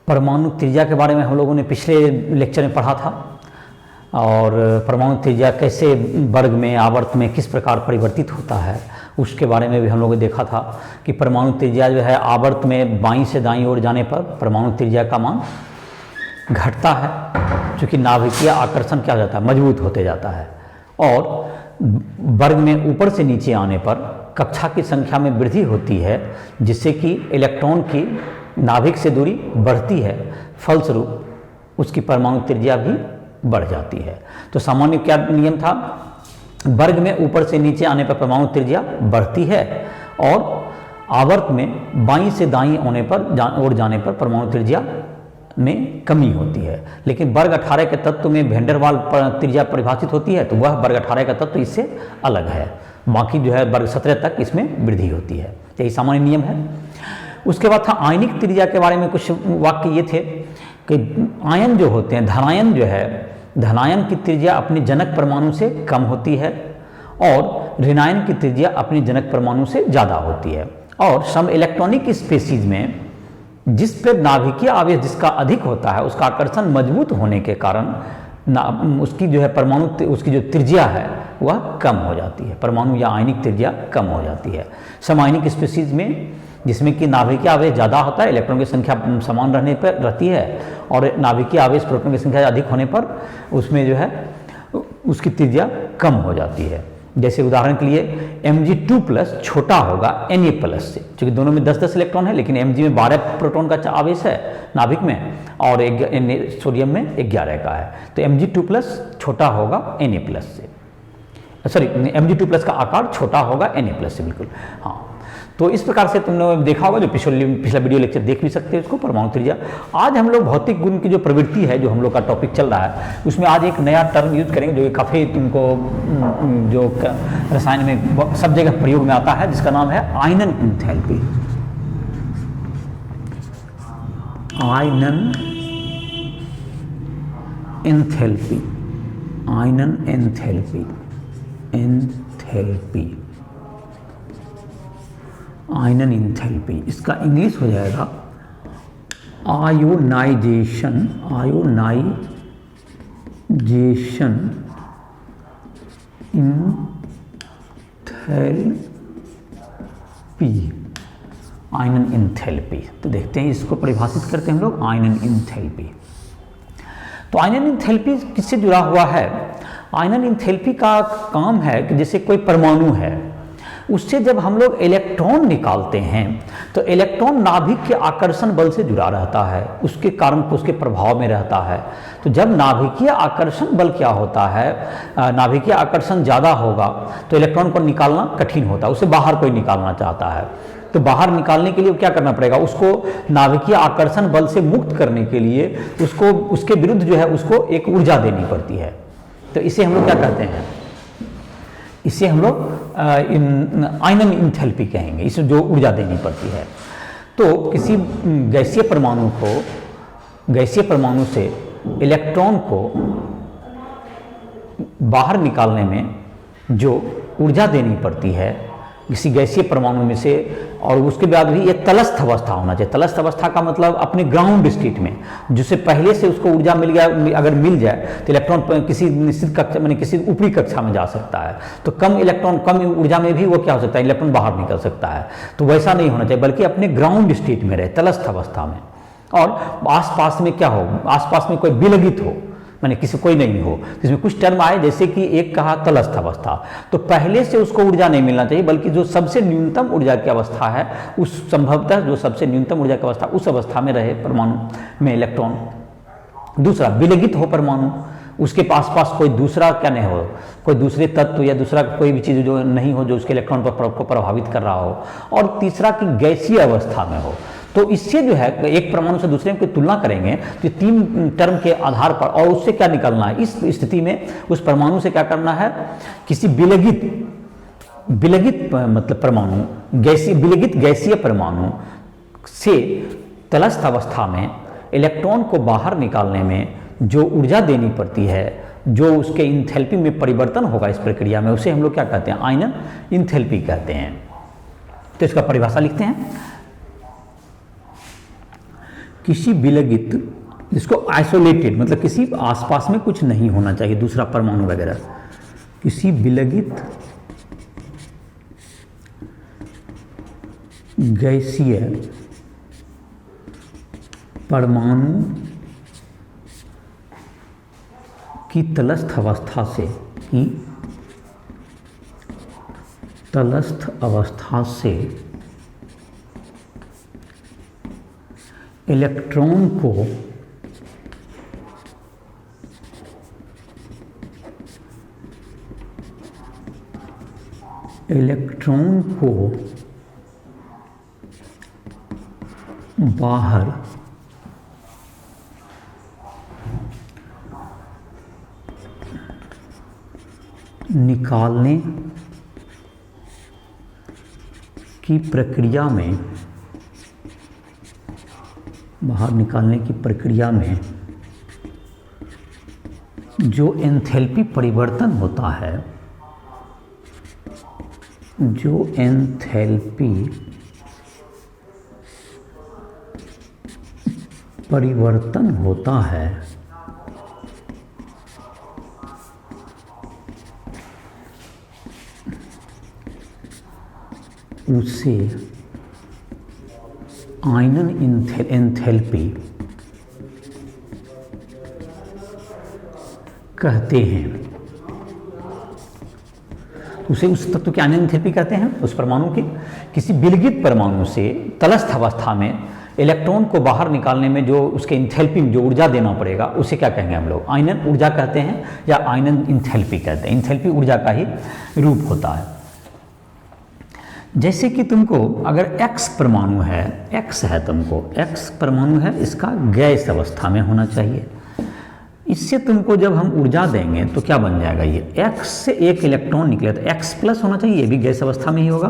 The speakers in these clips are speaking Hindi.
परमाणु त्रिज्या के बारे में हम लोगों ने पिछले लेक्चर में पढ़ा था, और परमाणु त्रिज्या कैसे वर्ग में आवर्त में किस प्रकार परिवर्तित होता है उसके बारे में भी हम लोगों ने देखा था कि परमाणु त्रिज्या जो है आवर्त में बाईं से दाईं ओर जाने पर परमाणु त्रिज्या का मान घटता है, क्योंकि नाभिकीय आकर्षण क्या हो जाता है, मजबूत होते जाता है, और वर्ग में ऊपर से नीचे आने पर कक्षा की संख्या में वृद्धि होती है, जिससे कि इलेक्ट्रॉन की नाभिक से दूरी बढ़ती है, फलस्वरूप उसकी परमाणु त्रिज्या भी बढ़ जाती है। तो सामान्य क्या नियम था, वर्ग में ऊपर से नीचे आने पर परमाणु त्रिज्या बढ़ती है और आवर्त में बाईं से दाईं होने पर ओर जाने पर परमाणु त्रिज्या में कमी होती है। लेकिन वर्ग 18 के तत्व में वैन डेर वाल त्रिज्या परिभाषित होती है, तो वह वर्ग 18 का तत्व इससे अलग है, बाकी जो है वर्ग 17 तक इसमें वृद्धि होती है। यही सामान्य नियम है। उसके बाद था आयनिक त्रिज्या के बारे में कुछ वाक्य ये थे कि आयन जो होते हैं, धनायन जो है, धनायन की त्रिज्या अपने जनक परमाणु से कम होती है और ऋणायन की त्रिज्या अपने जनक परमाणु से ज़्यादा होती है। और सम इलेक्ट्रॉनिक स्पीशीज में जिस पर नाभिकीय आवेश जिसका अधिक होता है उसका आकर्षण मजबूत होने के कारण उसकी जो है परमाणु उसकी जो त्रिज्या है वह कम हो जाती है, परमाणु या आयनिक त्रिज्या कम हो जाती है। समआयनिक स्पीशीज में जिसमें कि नाभिकीय आवेश ज़्यादा होता है, इलेक्ट्रॉन की संख्या समान रहने पर रहती है, और नाभिकीय आवेश प्रोटॉन की संख्या अधिक होने पर उसमें जो है उसकी त्रिज्या कम हो जाती है। जैसे उदाहरण के लिए Mg2+ छोटा होगा Na+ से, क्योंकि दोनों में 10-10 इलेक्ट्रॉन है, लेकिन Mg में 12 प्रोटॉन का आवेश है नाभिक में और सोडियम में 11 का है, तो Mg2+ छोटा होगा Na+ से, सॉरी Mg2+ का आकार छोटा होगा Na+ से, बिल्कुल हाँ। तो इस प्रकार से तुमने देखा होगा, जो पिछला वीडियो लेक्चर देख भी सकते हैं इसको, परमाणु त्रिज्या। आज हम लोग भौतिक गुण की जो प्रवृत्ति है, जो हम लोग का टॉपिक चल रहा है, उसमें आज एक नया टर्म यूज करेंगे जो काफ़ी तुमको जो रसायन में सब जगह प्रयोग में आता है, जिसका नाम है आयनन एंथैल्पी। आयनन एंथैल्पी, आयनन एंथैल्पी, एंथैल्पी, आयनन एंथैल्पी, इसका इंग्लिश हो जाएगा आयोनाइजेशन, आयोनाइजेशन एंथैल्पी, आयनन एंथैल्पी। तो देखते हैं इसको परिभाषित करते हैं हम लोग, आयनन एंथैल्पी। तो आयनन एंथैल्पी किससे जुड़ा हुआ है? आयनन एंथैल्पी का काम है कि जैसे कोई परमाणु है, उससे जब हम लोग इलेक्ट्रॉन निकालते हैं तो इलेक्ट्रॉन नाभिक के आकर्षण बल से जुड़ा रहता है, उसके कारण उसके प्रभाव में रहता है। तो जब नाभिकीय आकर्षण बल क्या होता है, नाभिकीय आकर्षण ज़्यादा होगा तो इलेक्ट्रॉन को निकालना कठिन होता है, उसे बाहर कोई निकालना चाहता है, तो बाहर निकालने के लिए क्या करना पड़ेगा, उसको नाभिकीय आकर्षण बल से मुक्त करने के लिए उसको उसके विरुद्ध जो है उसको एक ऊर्जा देनी पड़ती है। तो इसे हम लोग क्या कहते हैं, इसे हम लोग आयनन एंथैल्पी कहेंगे, इसे जो ऊर्जा देनी पड़ती है। तो किसी गैसीय परमाणु से इलेक्ट्रॉन को बाहर निकालने में जो ऊर्जा देनी पड़ती है किसी गैसीय परमाणु में से, और उसके बाद भी ये तलस्थ अवस्था होना चाहिए। तलस्थ अवस्था का मतलब अपने ग्राउंड स्टेट में, जिससे पहले से उसको ऊर्जा मिल गया, अगर मिल जाए तो इलेक्ट्रॉन किसी निश्चित कक्षा माने किसी ऊपरी कक्षा में जा सकता है, तो कम इलेक्ट्रॉन कम ऊर्जा में भी वो क्या हो सकता है, इलेक्ट्रॉन बाहर निकल सकता है। तो वैसा नहीं होना चाहिए, बल्कि अपने ग्राउंड स्टेट में रहे, तलस्थ अवस्था में, और आसपास में क्या हो, आसपास में कोई विलगित हो, माने किसी कोई नहीं हो। इसमें कुछ टर्म आए, जैसे कि एक कहा तलस्थ अवस्था, तो पहले से उसको ऊर्जा नहीं मिलना चाहिए, बल्कि जो सबसे न्यूनतम ऊर्जा की अवस्था है उस संभवतः जो सबसे न्यूनतम ऊर्जा की अवस्था उस अवस्था में रहे परमाणु में इलेक्ट्रॉन। दूसरा, विलगित हो परमाणु, उसके पास कोई दूसरा क्या नहीं हो, कोई दूसरे तत्व या दूसरा कोई भी चीज़ जो नहीं हो जो उसके इलेक्ट्रॉन को प्रभावित कर रहा हो। और तीसरा कि गैसीय अवस्था में हो। तो इससे जो है एक परमाणु से दूसरे में तुलना करेंगे तो 3 टर्म के आधार पर, और उससे क्या निकलना है, इस स्थिति में उस परमाणु से क्या करना है, किसी विलगित मतलब परमाणु, विलगित गैसीय परमाणु से तलस्थ अवस्था में इलेक्ट्रॉन को बाहर निकालने में जो ऊर्जा देनी पड़ती है, जो उसके एंथैल्पी में परिवर्तन होगा इस प्रक्रिया में, उसे हम लोग क्या कहते हैं, आयनन एंथैल्पी कहते हैं। तो इसका परिभाषा लिखते हैं किसी विलगित, जिसको आइसोलेटेड मतलब किसी आसपास में कुछ नहीं होना चाहिए दूसरा परमाणु वगैरह, किसी विलगित गैसीय परमाणु की तटस्थ अवस्था से इलेक्ट्रॉन को बाहर निकालने की प्रक्रिया में, जो एंथैल्पी परिवर्तन होता है, उसे आयनन एंथैल्पी कहते हैं। उसे उस तत्व की आयनन एंथैल्पी कहते हैं, उस परमाणु की किसी विलगित परमाणु से तटस्थ अवस्था में इलेक्ट्रॉन को बाहर निकालने में जो उसके एंथैल्पी में जो ऊर्जा देना पड़ेगा उसे क्या कहेंगे हम लोग, आयनन ऊर्जा कहते हैं या आयनन एंथैल्पी कहते हैं। एंथैल्पी ऊर्जा का ही रूप होता है। जैसे कि तुमको अगर X परमाणु है, X है, तुमको X परमाणु है, इसका गैस अवस्था में होना चाहिए। इससे तुमको जब हम ऊर्जा देंगे तो क्या बन जाएगा, ये X से एक इलेक्ट्रॉन निकले तो X प्लस होना चाहिए, ये भी गैस अवस्था में ही होगा,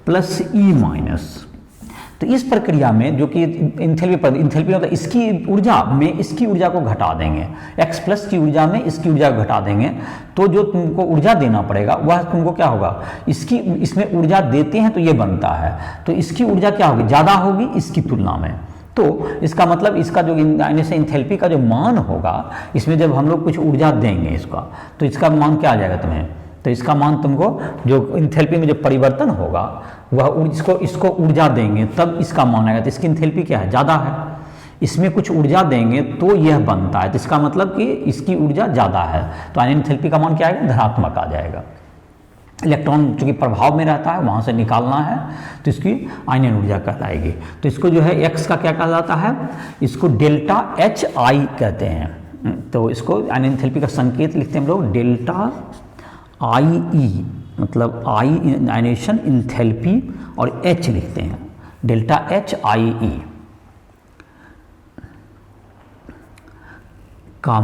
प्लस E माइनस। तो इस प्रक्रिया में जो कि एंथैल्पी मतलब इसकी ऊर्जा में इसकी ऊर्जा को घटा देंगे, X प्लस की ऊर्जा में इसकी ऊर्जा को घटा देंगे, तो जो तुमको ऊर्जा देना पड़ेगा वह तुमको क्या होगा, इसमें ऊर्जा देते हैं तो ये बनता है, तो इसकी ऊर्जा क्या होगी, ज़्यादा होगी इसकी तुलना में। तो इसका मतलब इसका जो एंथैल्पी का जो मान होगा, इसमें जब हम लोग कुछ ऊर्जा देंगे इसका, तो इसका मान क्या आ जाएगा तुम्हें, तो इसका मान तुमको जो एंथैल्पी में जो परिवर्तन होगा वह इसको ऊर्जा देंगे तब इसका मान आएगा। तो इसकी एंथैल्पी क्या है, ज़्यादा है, इसमें कुछ ऊर्जा देंगे तो यह बनता है, तो इसका मतलब कि इसकी ऊर्जा ज़्यादा है, तो आयनन एंथैल्पी का मान क्या आएगा, धनात्मक आ जाएगा। इलेक्ट्रॉन चूँकि प्रभाव में रहता है, वहाँ से निकालना है, तो इसकी आयनन ऊर्जा कहलाएगी। तो इसको जो है X का क्या कहलाता है, इसको डेल्टा HI कहते हैं। तो इसको आयनन एंथैल्पी का संकेत लिखते हैं हम लोग डेल्टा IE, मतलब I आयनेशन एंथैल्पी और H लिखते हैं, डेल्टा HIE का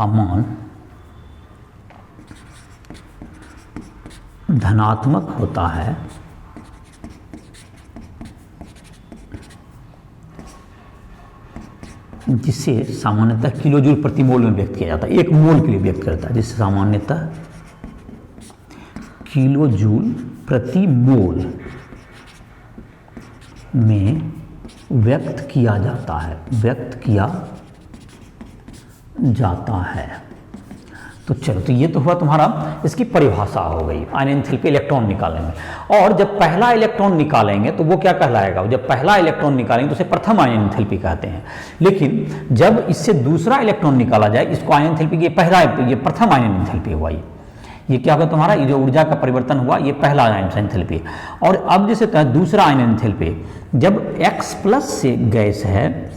मान धनात्मक होता है जिसे सामान्यतः किलोजूल प्रति मोल में व्यक्त किया जाता है, एक मोल के लिए व्यक्त करता है, जिसे सामान्यतः किलोजूल प्रति मोल में व्यक्त किया जाता है। तो चलो, तो ये तो हुआ तुम्हारा इसकी परिभाषा हो गई आयनन एंथैल्पी इलेक्ट्रॉन निकालने में। और जब पहला इलेक्ट्रॉन निकालेंगे तो वो क्या कहलाएगा, जब पहला इलेक्ट्रॉन निकालेंगे तो उसे प्रथम आयनन एंथैल्पी कहते हैं। लेकिन जब इससे दूसरा इलेक्ट्रॉन निकाला जाए, इसको आयनन एंथैल्पी की ये प्रथम आयनन एंथैल्पी हुआ। ये क्या होगा तुम्हारा, ये जो ऊर्जा का परिवर्तन हुआ ये पहला आयनन एंथैल्पी। और अब जैसे दूसरा आयनन एंथैल्पी, जब X प्लस से गैस है,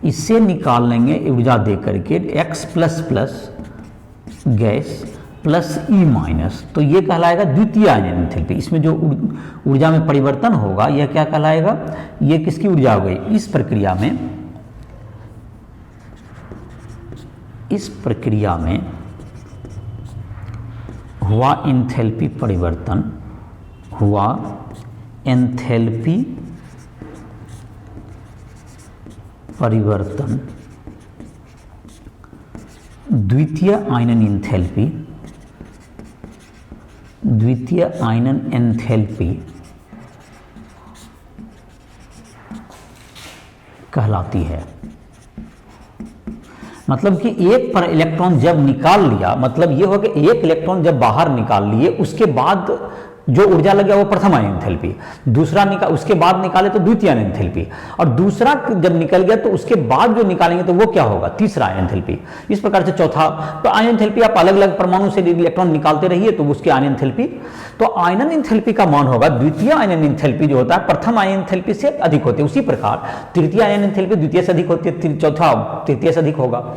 इससे निकाल लेंगे ऊर्जा दे करके X plus plus gas plus E minus, तो ये कहलाएगा द्वितीय आयनन एंथैल्पी। इसमें जो ऊर्जा में परिवर्तन होगा यह क्या कहलाएगा, ये किसकी ऊर्जा हो गई, इस प्रक्रिया में हुआ एंथैल्पी परिवर्तन द्वितीय आयनन एंथैल्पी कहलाती है। मतलब कि एक पर इलेक्ट्रॉन जब निकाल लिया, मतलब ये होगा कि एक इलेक्ट्रॉन जब बाहर निकाल लिए उसके बाद जो ऊर्जा लग गया वो प्रथम आयन एंथैल्पी, दूसरा उसके बाद निकाले तो द्वितीय आयन एंथैल्पी, और दूसरा जब निकल गया तो उसके बाद जो निकालेंगे तो वो क्या होगा, तीसरा आयन एंथैल्पी। इस प्रकार से चौथा। तो आयन एंथैल्पी आप अलग अलग परमाणु से इलेक्ट्रॉन निकालते रहिए तो उसकी आयन एंथैल्पी, तो आयनन एंथैल्पी का मान होगा द्वितीय आयन एंथैल्पी जो होता है प्रथम आयन एंथैल्पी से अधिक होती है। उसी प्रकार तृतीय आयन एंथैल्पी द्वितीय से अधिक होती है, चौथा तृतीय से अधिक होगा।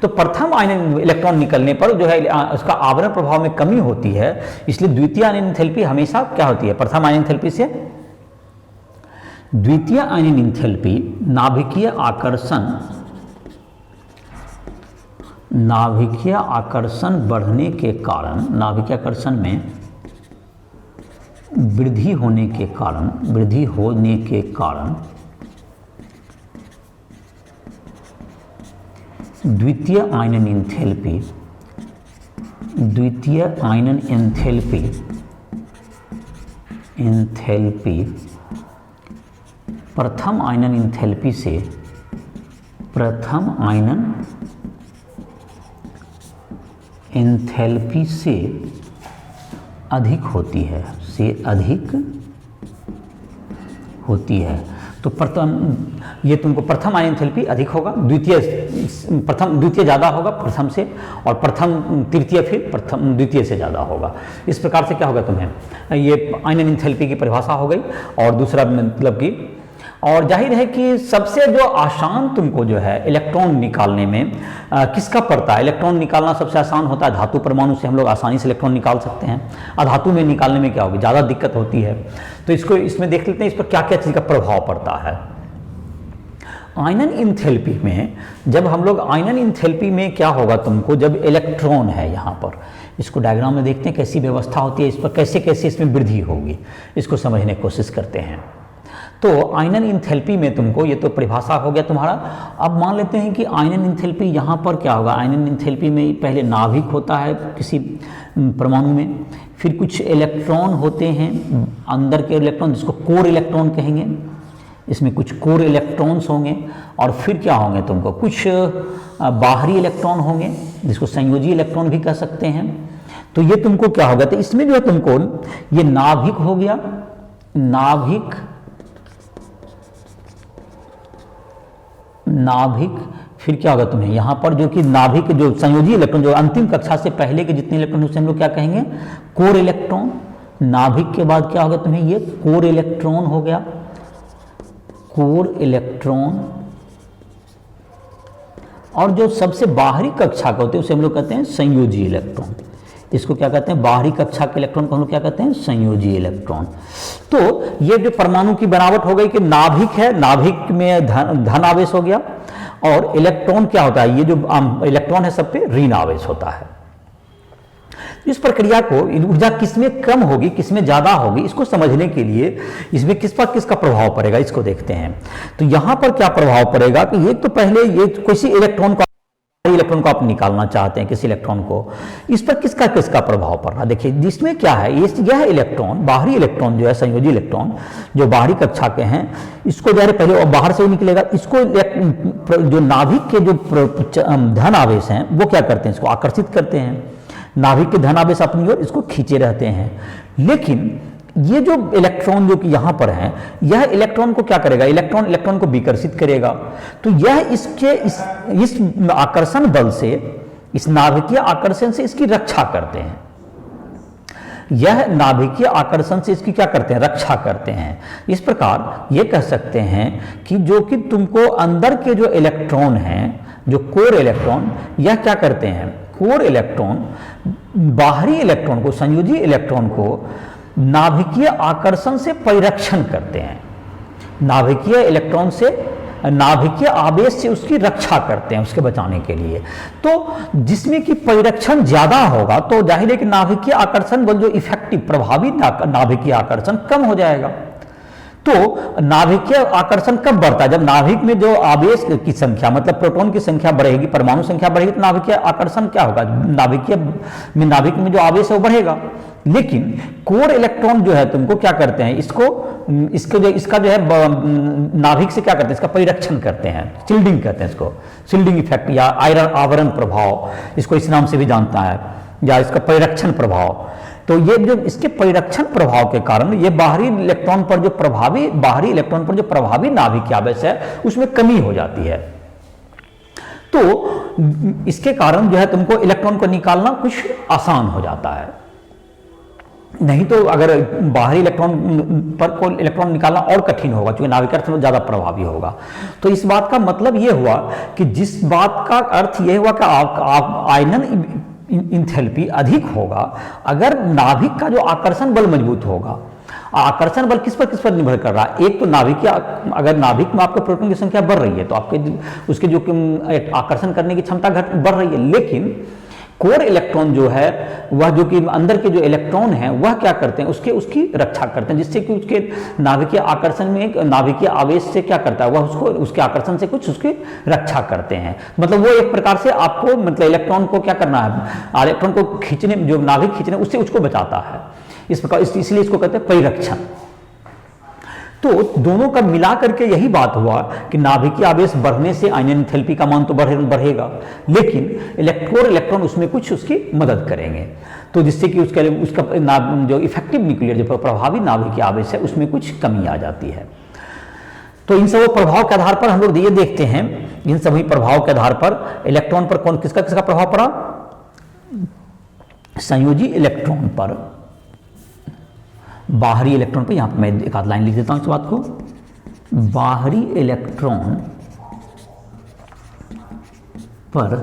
तो प्रथम आयन इलेक्ट्रॉन निकलने पर जो है उसका आवरण प्रभाव में कमी होती है, इसलिए द्वितीय आयन एंथैल्पी हमेशा क्या होती है, प्रथम आयन एंथैल्पी से। द्वितीय आयन एंथैल्पी नाभिकीय आकर्षण बढ़ने के कारण, नाभिकीय आकर्षण में वृद्धि होने के कारण द्वितीय आयनन एंथैल्पी प्रथम आयनन एंथैल्पी से अधिक होती है। तो ये तुमको प्रथम आयन एंथैल्पी अधिक होगा, द्वितीय ज़्यादा होगा प्रथम से, और तृतीय फिर द्वितीय से ज़्यादा होगा। इस प्रकार से क्या होगा, तुम्हें ये आयनन एंथैल्पी की परिभाषा हो गई। और दूसरा मतलब कि, और जाहिर है कि सबसे जो आसान तुमको जो है इलेक्ट्रॉन निकालने में किसका पड़ता है, इलेक्ट्रॉन निकालना सबसे आसान होता है धातु परमाणु से, हम लोग आसानी से इलेक्ट्रॉन निकाल सकते हैं। अधातु में निकालने में क्या होगी, ज़्यादा दिक्कत होती है। तो इसमें देख लेते हैं इस पर क्या क्या चीज़ का प्रभाव पड़ता है। आयनन एंथैल्पी में जब हम लोग आयनन एंथैल्पी में क्या होगा तुमको, जब इलेक्ट्रॉन है यहाँ पर, इसको डायग्राम में देखते हैं कैसी व्यवस्था होती है, इस पर कैसे कैसे इसमें वृद्धि होगी, इसको समझने की कोशिश करते हैं। तो आयनन एंथैल्पी में तुमको, ये तो परिभाषा हो गया तुम्हारा। अब मान लेते हैं कि आयनन एंथैल्पी यहाँ पर क्या होगा, आयनन एंथैल्पी में पहले नाभिक होता है किसी परमाणु में, फिर कुछ इलेक्ट्रॉन होते हैं अंदर के इलेक्ट्रॉन जिसको कोर इलेक्ट्रॉन कहेंगे, इसमें कुछ कोर इलेक्ट्रॉन्स होंगे, और फिर क्या होंगे तुमको कुछ बाहरी इलेक्ट्रॉन होंगे जिसको संयोजी इलेक्ट्रॉन भी कह सकते हैं। तो ये तुमको क्या होगा, तो इसमें जो है तुमको ये नाभिक हो गया, नाभिक फिर क्या होगा तुम्हें यहाँ पर जो कि नाभिक जो संयोजी इलेक्ट्रॉन, जो अंतिम कक्षा से पहले के जितने इलेक्ट्रॉन उसे हम लोग क्या कहेंगे, कोर इलेक्ट्रॉन। नाभिक के बाद क्या होगा तुम्हें, ये कोर इलेक्ट्रॉन हो गया, कोर इलेक्ट्रॉन। और जो सबसे बाहरी कक्षा का होते हैं उसे हम लोग कहते हैं संयोजी इलेक्ट्रॉन। इसको क्या कहते हैं, बाहरी कक्षा के इलेक्ट्रॉन को हम लोग क्या कहते हैं, संयोजी इलेक्ट्रॉन। तो ये जो परमाणु की बनावट हो गई कि नाभिक है, नाभिक में धन आवेश हो गया, और इलेक्ट्रॉन क्या होता है, ये जो इलेक्ट्रॉन है सब पे ऋण आवेश होता है। इस प्रक्रिया को ऊर्जा किसमें कम होगी किसमें ज्यादा होगी, इसको समझने के लिए इसमें किस पर किसका प्रभाव पड़ेगा इसको देखते हैं। तो यहां पर क्या प्रभाव पड़ेगा कि ये तो पहले ये किसी इलेक्ट्रॉन को आप निकालना चाहते हैं, किसी इलेक्ट्रॉन को, इस पर किसका किसका प्रभाव पड़ रहा है। देखिए जिसमें क्या है, यह इलेक्ट्रॉन, बाहरी इलेक्ट्रॉन जो है संयोजी इलेक्ट्रॉन जो बाहरी कक्षा के हैं, इसको जो है पहले और बाहर से ही निकलेगा, इसको जो नाभिक के जो धन आवेश हैं वो क्या करते हैं, इसको आकर्षित करते हैं, नाभिक के धन आवेश अपनी ओर इसको खींचे रहते हैं। लेकिन ये जो इलेक्ट्रॉन जो कि यहाँ पर है, यह इलेक्ट्रॉन को क्या करेगा, इलेक्ट्रॉन को विकर्षित करेगा। तो यह इस आकर्षण बल से, इस नाभिकीय आकर्षण से इसकी रक्षा करते हैं। यह नाभिकीय आकर्षण से इसकी क्या करते हैं, रक्षा करते हैं। इस प्रकार ये कह सकते हैं कि जो कि तुमको अंदर के जो इलेक्ट्रॉन हैं, जो कोर इलेक्ट्रॉन, यह क्या करते हैं, कोर इलेक्ट्रॉन बाहरी इलेक्ट्रॉन को, संयोजी इलेक्ट्रॉन को नाभिकीय आकर्षण से परिरक्षण करते हैं, नाभिकीय इलेक्ट्रॉन से, नाभिकीय आवेश से उसकी रक्षा करते हैं, उसके बचाने के लिए। तो जिसमें कि परिरक्षण ज्यादा होगा तो जाहिर है कि नाभिकीय आकर्षण बल जो इफेक्टिव प्रभावी नाभिकीय आकर्षण कम हो जाएगा। तो नाभिकीय आकर्षण कब बढ़ता है, जब नाभिक में जो आवेश की संख्या, मतलब प्रोटॉन की संख्या बढ़ेगी, परमाणु संख्या बढ़ेगी, तो नाभिकीय आकर्षण क्या होगा, नाभिक में जो आवेश है वो बढ़ेगा। लेकिन कोर इलेक्ट्रॉन जो है तुमको क्या करते हैं, इसका जो है नाभिक से क्या करते हैं, इसका परिरक्षण करते हैं, शील्डिंग कहते हैं इसको, शील्डिंग इफेक्ट या आयरन आवरण प्रभाव, इसको इस नाम से भी जानता है, या इसका परिरक्षण प्रभाव। तो ये जो इसके परिरक्षण प्रभाव के कारण ये बाहरी इलेक्ट्रॉन पर जो प्रभावी नाभिक आवेश है उसमें कमी हो जाती है। तो इसके कारण जो है तुमको इलेक्ट्रॉन को निकालना कुछ आसान हो जाता है। नहीं तो अगर बाहरी इलेक्ट्रॉन पर कोई इलेक्ट्रॉन निकालना और कठिन होगा, क्योंकि नाभिकीकरण ज्यादा प्रभावी होगा। तो इस बात का मतलब यह हुआ कि जिस बात का अर्थ यह हुआ कि आप आयनन इंथैल्पी अधिक होगा अगर नाभिक का जो आकर्षण बल मजबूत होगा। आकर्षण बल किस पर निर्भर कर रहा है, एक तो नाभिक, अगर नाभिक में आपके प्रोटॉन की संख्या बढ़ रही है तो आपके उसके जो आकर्षण करने की क्षमता बढ़ रही है। लेकिन कोर इलेक्ट्रॉन जो है वह जो कि अंदर के जो इलेक्ट्रॉन हैं वह क्या करते हैं, उसकी रक्षा करते हैं, जिससे कि उसके नाभिकीय आकर्षण में नाभिकीय आवेश से क्या करता है, वह उसके आकर्षण से कुछ उसकी रक्षा करते हैं। मतलब वो एक प्रकार से आपको मतलब इलेक्ट्रॉन को क्या करना है, इलेक्ट्रॉन को खींचने, जो नाभिक खींचने उससे उसको बचाता है। इस प्रकार इसलिए इसको कहते हैं परिरक्षण। तो दोनों का मिला करके यही बात हुआ कि नाभिकीय आवेश बढ़ने से आयनन एंथैल्पी का मान तो बढ़ेगा, लेकिन इलेक्ट्रॉन उसमें कुछ उसकी मदद करेंगे, तो जिससे कि उसका जो इफेक्टिव न्यूक्लियर, जो प्रभावी नाभिकीय आवेश है उसमें कुछ कमी आ जाती है। तो इन सब प्रभाव के आधार पर हम लोग ये देखते हैं, इन सभी प्रभाव के आधार पर इलेक्ट्रॉन पर किसका प्रभाव पड़ा, संयोजी इलेक्ट्रॉन पर, बाहरी इलेक्ट्रॉन पर। यहां पर मैं एक आध लाइन लिख देता हूं इस बात को, बाहरी इलेक्ट्रॉन पर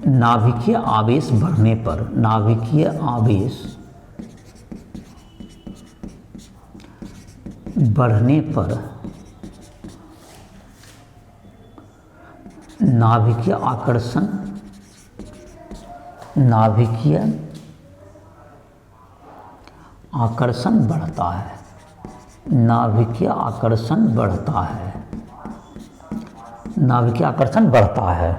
नाभिकीय आवेश बढ़ने पर, नाभिकीय आवेश बढ़ने पर नाभिकीय आकर्षण, नाभिकीय आकर्षण बढ़ता है, नाभिकीय आकर्षण बढ़ता है, नाभिकीय आकर्षण बढ़ता है।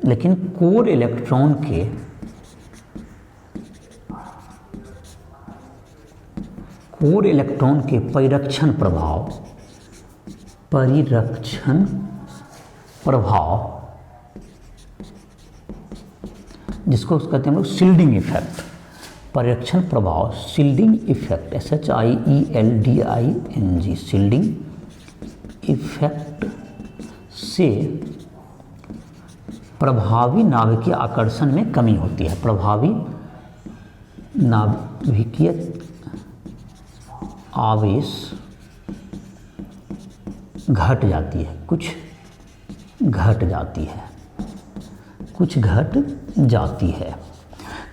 लेकिन कोर इलेक्ट्रॉन के परिरक्षण प्रभाव जिसको कहते हैं हम लोग शील्डिंग इफेक्ट, परिरक्षण प्रभाव, shielding effect, SHIELDING, shielding effect से प्रभावी नाभिकीय आकर्षण में कमी होती है, प्रभावी नाभिकीय आवेश घट जाती है, कुछ घट जाती है।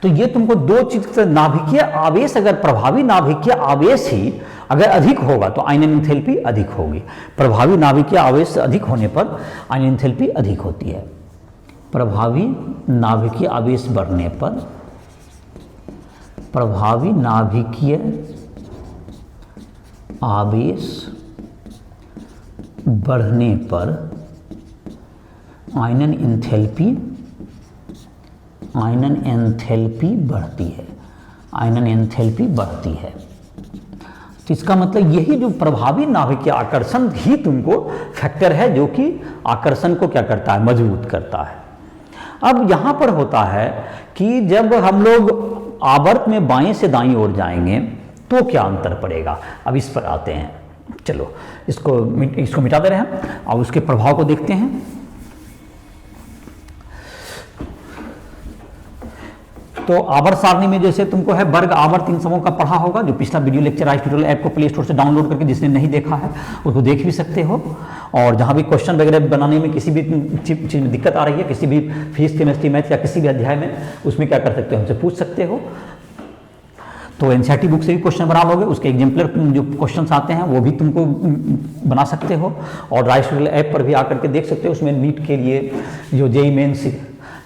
तो ये तुमको दो चीज, नाभिकीय आवेश, अगर प्रभावी नाभिकीय आवेश ही अगर अधिक होगा तो आयनन एंथैल्पी अधिक होगी, प्रभावी नाभिकीय आवेश अधिक होने पर आयनन एंथैल्पी अधिक होती है। प्रभावी नाभिकीय आवेश बढ़ने पर, प्रभावी नाभिकीय आवेश बढ़ने पर आयनन एंथैल्पी बढ़ती है। तो इसका मतलब यही जो प्रभावी नाभिकीय आकर्षण ही तुमको फैक्टर है जो कि आकर्षण को क्या करता है, मजबूत करता है। अब यहाँ पर होता है कि जब हम लोग आवर्त में बाएं से दाईं ओर जाएंगे तो क्या अंतर पड़ेगा, अब इस पर आते हैं। चलो इसको मिटा दे रहे हैं और उसके प्रभाव को देखते हैं। तो आवर्त सारणी में जैसे तुमको है वर्ग आवर्त इन सबों का पढ़ा होगा, जो पिछला video lecture rice tutorial app को प्ले स्टोर से डाउनलोड करके जिसने नहीं देखा है उसको देख भी सकते हो। और जहाँ भी क्वेश्चन वगैरह बनाने में किसी भी चीज़ में दिक्कत आ रही है, किसी भी फिजिक्स, केमिस्ट्री, मैथ या किसी भी अध्याय में, उसमें क्या कर सकते हो, हमसे पूछ सकते हो। तो एनसीईआरटी बुक से भी क्वेश्चन बना लोगे, उसके एग्जाम्पलर जो क्वेश्चंस आते हैं वो भी तुमको बना सकते हो। और राइस ट्यूटोरियल ऐप पर भी आकर के देख सकते हो, उसमें नीट के लिए जो जेईई मेंस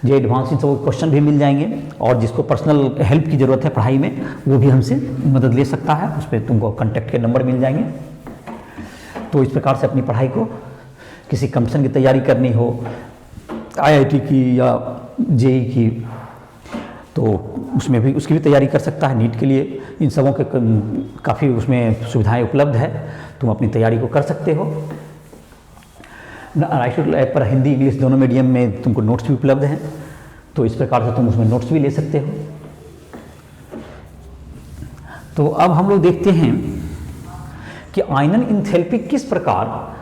जे एडवांस इन सब क्वेश्चन भी मिल जाएंगे, और जिसको पर्सनल हेल्प की ज़रूरत है पढ़ाई में वो भी हमसे मदद ले सकता है, उस पर तुमको कॉन्टैक्ट के नंबर मिल जाएंगे। तो इस प्रकार से अपनी पढ़ाई को, किसी कंपटीशन की तैयारी करनी हो, IIT की या JEE की, तो उसमें भी, उसकी भी तैयारी कर सकता है। नीट के लिए इन सबों के काफ़ी उसमें सुविधाएं उपलब्ध है, तुम अपनी तैयारी को कर सकते हो। राइट ऐप पर हिंदी इंग्लिश दोनों मीडियम में तुमको नोट्स भी उपलब्ध हैं, तो इस प्रकार से तुम उसमें नोट्स भी ले सकते हो। तो अब हम लोग देखते हैं कि आयनन इंथैल्पी किस प्रकार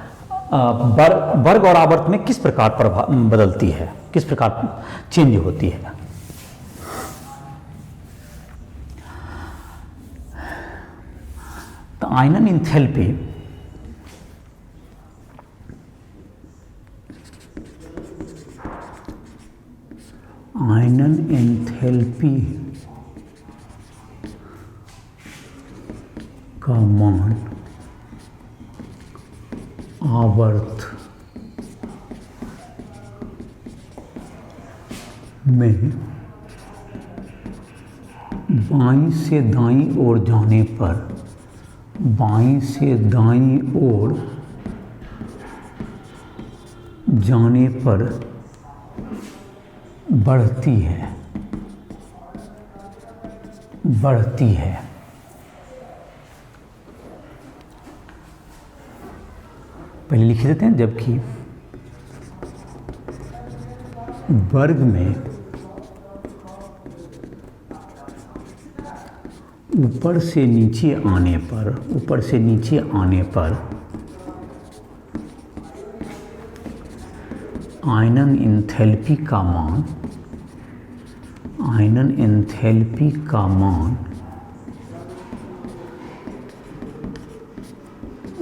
वर्ग और आवर्त में किस प्रकार प्रभाव बदलती है, किस प्रकार चेंज होती है। तो आयनन इंथैल्पी का मान आवर्त में बाईं से दाईं ओर जाने पर, बाईं से दाईं ओर जाने पर बढ़ती है, बढ़ती है। पहले लिख देते हैं, जबकि वर्ग में ऊपर से नीचे आने पर, ऊपर से नीचे आने पर आयनन इंथैल्पी का मान, आयनन इंथैल्पी का मान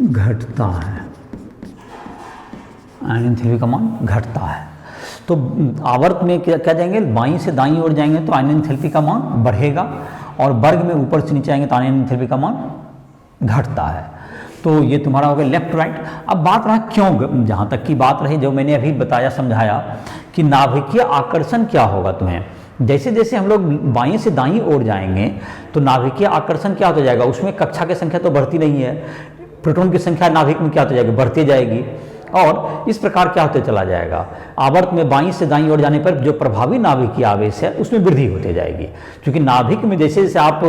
घटता है, आयनन इंथैल्पी का मान घटता है। तो आवर्त में क्या जाएंगे, बाईं से दाईं ओर जाएंगे तो आयनन इंथैल्पी का मान बढ़ेगा, और वर्ग में ऊपर से नीचे आएंगे तो आयनन इंथैल्पी का मान घटता है। तो ये तुम्हारा हो गया लेफ्ट राइट। अब बात रहा क्यों, जहाँ तक की बात रही, जो मैंने अभी बताया समझाया कि नाभिकीय आकर्षण क्या होगा तुम्हें, जैसे जैसे हम लोग बाईं से दाईं ओर जाएंगे तो नाभिकीय आकर्षण क्या होता जाएगा, उसमें कक्षा की संख्या तो बढ़ती नहीं है, प्रोटॉन की संख्या नाभिक में क्या होती जाएगी, बढ़ती जाएगी, और इस प्रकार क्या होते चला जाएगा। आवर्त में बाईं से दाईं ओर जाने पर जो प्रभावी नाभिकीय आवेश है उसमें वृद्धि होती जाएगी, क्योंकि नाभिक में जैसे जैसे आप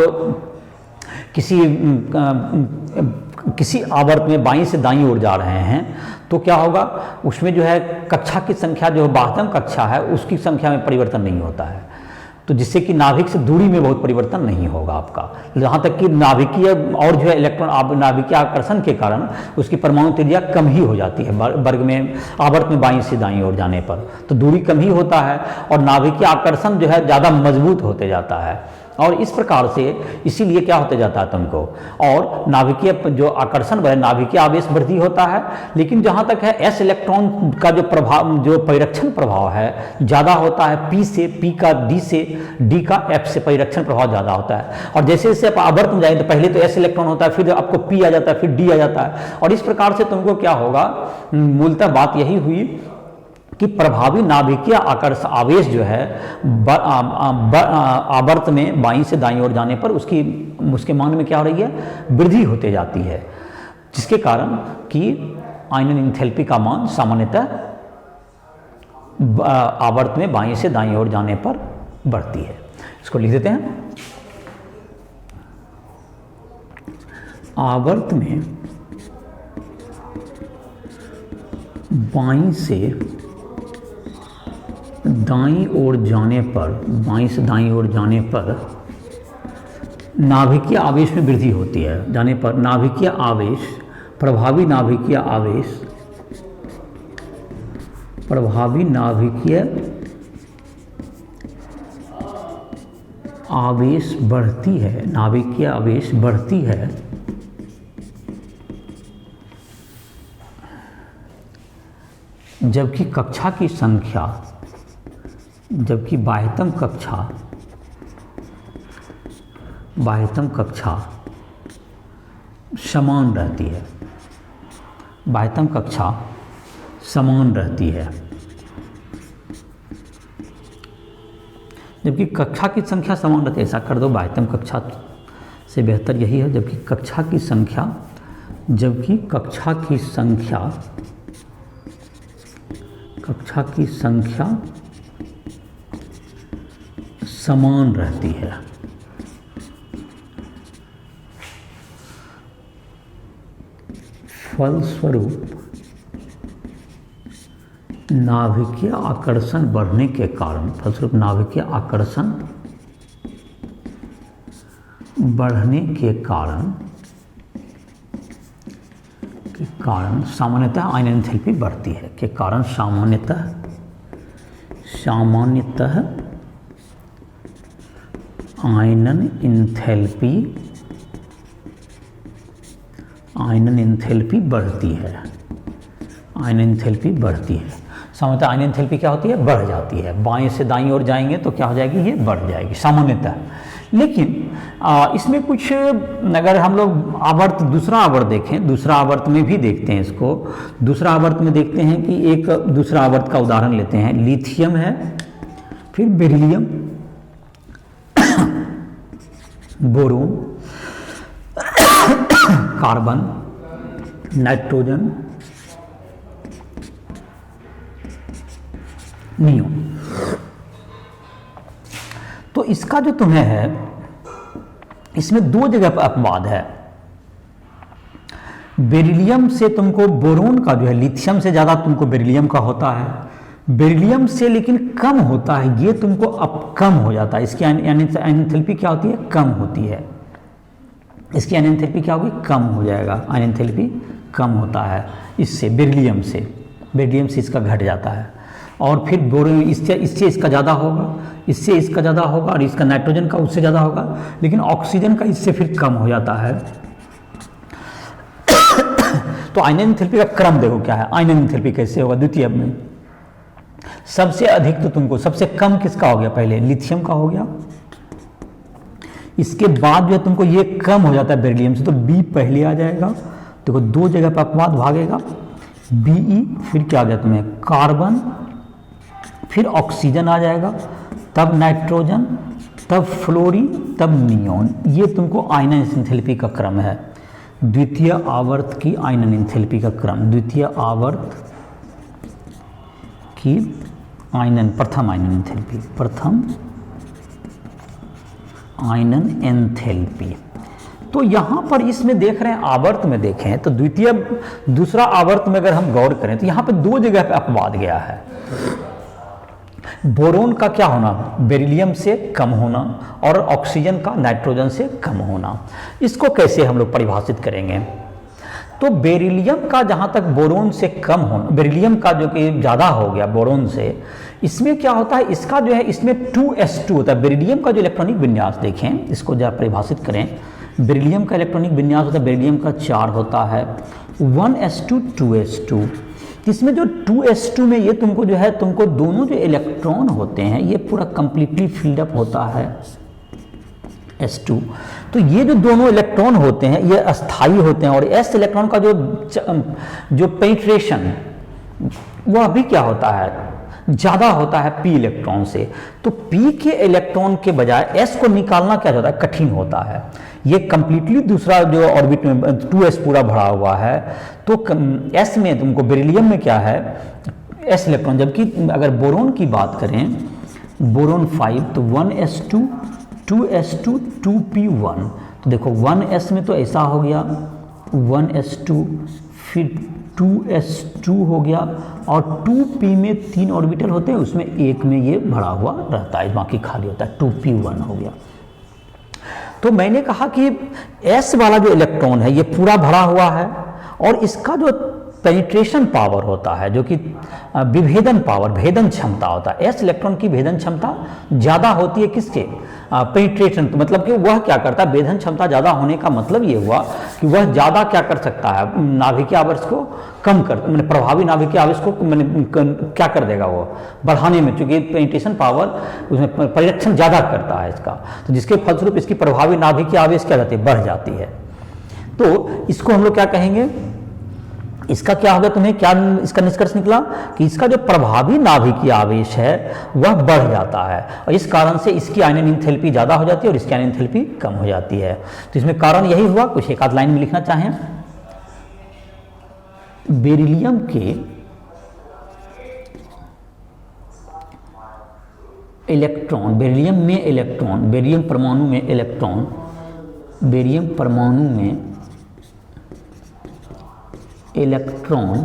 किसी आवर्त में बाईं से दाईं ओर जा रहे हैं तो क्या होगा, उसमें जो है कक्षा की संख्या, जो बाह्यतम कक्षा है उसकी संख्या में परिवर्तन नहीं होता है, तो जिससे कि नाभिक से दूरी में बहुत परिवर्तन नहीं होगा आपका। जहाँ तक कि नाभिकीय और जो है इलेक्ट्रॉन नाभिकीय आकर्षण के कारण उसकी परमाणु त्रिज्या कम ही हो जाती है वर्ग में, आवर्त में बाईं से दाईं ओर जाने पर, तो दूरी कम ही होता है और नाभिकीय आकर्षण जो है ज़्यादा मजबूत होते जाता है, और इस प्रकार से इसीलिए क्या होते जाता है तुमको, और नाभिकीय जो आकर्षण है, नाभिकीय आवेश वृद्धि होता है, लेकिन जहाँ तक है एस इलेक्ट्रॉन का जो प्रभाव, जो परिरक्षण प्रभाव है ज़्यादा होता है, पी से, पी का डी से, डी का एफ से परिरक्षण प्रभाव ज़्यादा होता है। और जैसे जैसे आप आवर्त में जाएंगे तो पहले तो एस इलेक्ट्रॉन होता है, फिर आपको पी आ जाता है, फिर डी आ जाता है, और इस प्रकार से तुमको क्या होगा, मूलतः बात यही हुई कि प्रभावी नाभिकीय आकर्षण आवेश जो है आवर्त में बाईं से दाईं ओर जाने पर उसके मान में क्या हो रही है, वृद्धि होते जाती है, जिसके कारण कि आयनन इंथैल्पी का मान सामान्यतः आवर्त में बाईं से दाईं ओर जाने पर बढ़ती है। इसको लिख देते हैं, आवर्त में बाईं से दाईं ओर जाने पर, बाईं से दाईं ओर जाने पर नाभिकीय आवेश में वृद्धि होती है, जाने पर नाभिकीय आवेश, प्रभावी नाभिकीय आवेश, प्रभावी नाभिकीय आवेश बढ़ती है, नाभिकीय आवेश बढ़ती है, जबकि कक्षा की संख्या, जबकि बाह्यतम कक्षा समान रहती है, बाह्यतम कक्षा समान रहती है, जबकि कक्षा की संख्या समान रहती है, ऐसा कर दो बाह्यतम कक्षा से बेहतर यही है, जबकि कक्षा की संख्या समान रहती है। फलस्वरूप नाभिकीय आकर्षण बढ़ने के कारण, सामान्यतः आयनन एंथैल्पी बढ़ती है, के कारण सामान्यतः आयनन एंथैल्पी बढ़ती है। सामान्यतः आयनन एंथैल्पी क्या होती है? बढ़ जाती है। बाएं से दाईं ओर जाएंगे तो क्या हो जाएगी? ये बढ़ जाएगी सामान्यतः। लेकिन इसमें कुछ, अगर हम लोग दूसरा आवर्त देखें, दूसरा आवर्त में भी देखते हैं इसको। दूसरा आवर्त में देखते हैं कि एक दूसरा आवर्त का उदाहरण लेते हैं। लिथियम है, फिर beryllium, boron, carbon, nitrogen, neon. तो इसका जो तुम्हें है, इसमें दो जगह पर अपवाद है। बेरिलियम से तुमको बोरोन का जो है, लिथियम से ज़्यादा तुमको बेरिलियम का होता है, बेरिलियम से लेकिन कम होता है, ये तुमको अब कम हो जाता है। इसकी आयनन एंथैल्पी क्या होती है? कम होती है। इसकी आयनन एंथैल्पी क्या होगी? कम हो जाएगा। आयनन एंथैल्पी कम होता है इससे, बेरिलियम से इसका घट जाता है। और फिर बोरोन इससे इसका ज़्यादा होगा, इससे इसका ज़्यादा होगा, और इसका नाइट्रोजन का उससे ज़्यादा होगा, लेकिन ऑक्सीजन का इससे फिर कम हो जाता है। तो आयनन एंथैल्पी का क्रम देखो क्या है। आयनन एंथैल्पी कैसे होगा? द्वितीय में सबसे अधिक तो तुमको, सबसे कम किसका हो गया? पहले लिथियम का हो गया, इसके बाद जो है तुमको ये कम हो जाता है बेरिलियम से, तो बी पहले आ जाएगा। देखो दो जगह पर अपवाद भागेगा, बीई, फिर क्या आ गया तुम्हें? कार्बन, फिर ऑक्सीजन आ जाएगा, तब नाइट्रोजन, तब फ्लोरीन, तब नियोन। ये तुमको आयनन एंथैल्पी का क्रम है। द्वितीय आवर्त की आयनन एंथैल्पी का क्रम, द्वितीय आवर्त की प्रथम आयनन एंथैल्पी। तो यहाँ पर इसमें देख रहे हैं, आवर्त में देखें तो दूसरा आवर्त में अगर हम गौर करें तो यहाँ पे दो जगह पे अपवाद गया है। बोरोन का क्या होना? बेरिलियम से कम होना, और ऑक्सीजन का नाइट्रोजन से कम होना। इसको कैसे हम लोग परिभाषित करेंगे? तो बेरिलियम का जहाँ तक बोरोन से कम होना, बेरिलियम का जो कि ज़्यादा हो गया बोरोन से, इसमें क्या होता है? इसका जो है, इसमें 2s2 होता है। बेरिलियम का जो इलेक्ट्रॉनिक विन्यास देखें, इसको जब परिभाषित करें, बेरिलियम का इलेक्ट्रॉनिक विन्यास होता है, बेरिलियम का 4 होता है, 1s2 2s2। इसमें जो 2s2 में ये तुमको जो है, तुमको दोनों जो इलेक्ट्रॉन होते हैं ये पूरा कंप्लीटली फिल्ड अप होता है, s2। तो ये जो दोनों इलेक्ट्रॉन होते हैं ये अस्थायी होते हैं, और s इलेक्ट्रॉन का जो पेनिट्रेशन वह भी क्या होता है? ज़्यादा होता है p इलेक्ट्रॉन से। तो p के इलेक्ट्रॉन के बजाय s को निकालना क्या होता है? कठिन होता है। ये कंप्लीटली दूसरा जो ऑर्बिट में 2s पूरा भरा हुआ है, तो s में तुमको, बेरिलियम में क्या है? s electron. जबकि अगर बोरोन की बात करें, बोरोन 5, तो 1s2 2s2 2p1। तो देखो 1s में तो ऐसा हो गया, 1s2, फिर 2s2 हो गया, और 2p में 3 ऑर्बिटल होते हैं, उसमें एक में ये भरा हुआ रहता है, बाकी खाली होता है, 2p1 हो गया। तो मैंने कहा कि s वाला जो इलेक्ट्रॉन है ये पूरा भरा हुआ है, और इसका जो पेनिट्रेशन पावर होता है, जो कि विभेदन पावर, भेदन क्षमता होता है, s इलेक्ट्रॉन की भेदन क्षमता ज़्यादा होती है किसके? पेनिट्रेशन। तो मतलब कि वह क्या करता है? भेदन क्षमता ज़्यादा होने का मतलब ये हुआ कि वह ज़्यादा क्या कर सकता है? नाभिकीय आवेश को कम कर, मैंने प्रभावी नाभिकीय आवेश को मैंने क्या कर देगा? वो बढ़ाने में, चूंकि पेनिट्रेशन पावर उसमें परिरक्षण ज़्यादा करता है इसका, तो जिसके फलस्वरूप इसकी प्रभावी नाभिकीय आवेश क्या जाती है? बढ़ जाती है। तो इसको हम लोग क्या कहेंगे? इसका क्या हो गया, तुम्हें क्या इसका निष्कर्ष निकला कि इसका जो प्रभावी नाभिकीय आवेश है वह बढ़ जाता है और इस कारण से इसकी आयनन इंथैल्पी ज़्यादा हो जाती है और इसकी आयनन इंथैल्पी कम हो जाती है। तो इसमें कारण यही हुआ। कुछ एक आध लाइन में लिखना चाहें, बेरिलियम के इलेक्ट्रॉन, बेरिलियम में इलेक्ट्रॉन, बेरिलियम परमाणु में इलेक्ट्रॉन, बेरिलियम परमाणु में इलेक्ट्रॉन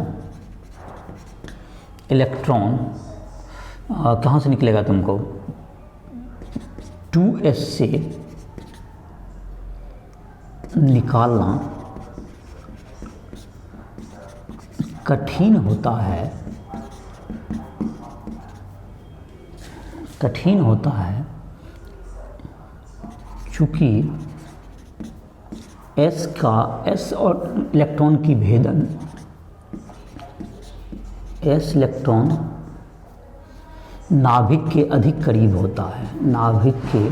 कहाँ से निकलेगा तुमको, 2s से निकालना कठिन होता है, कठिन होता है चूँकि S और इलेक्ट्रॉन की भेदन, S इलेक्ट्रॉन नाभिक के अधिक करीब होता है, नाभिक के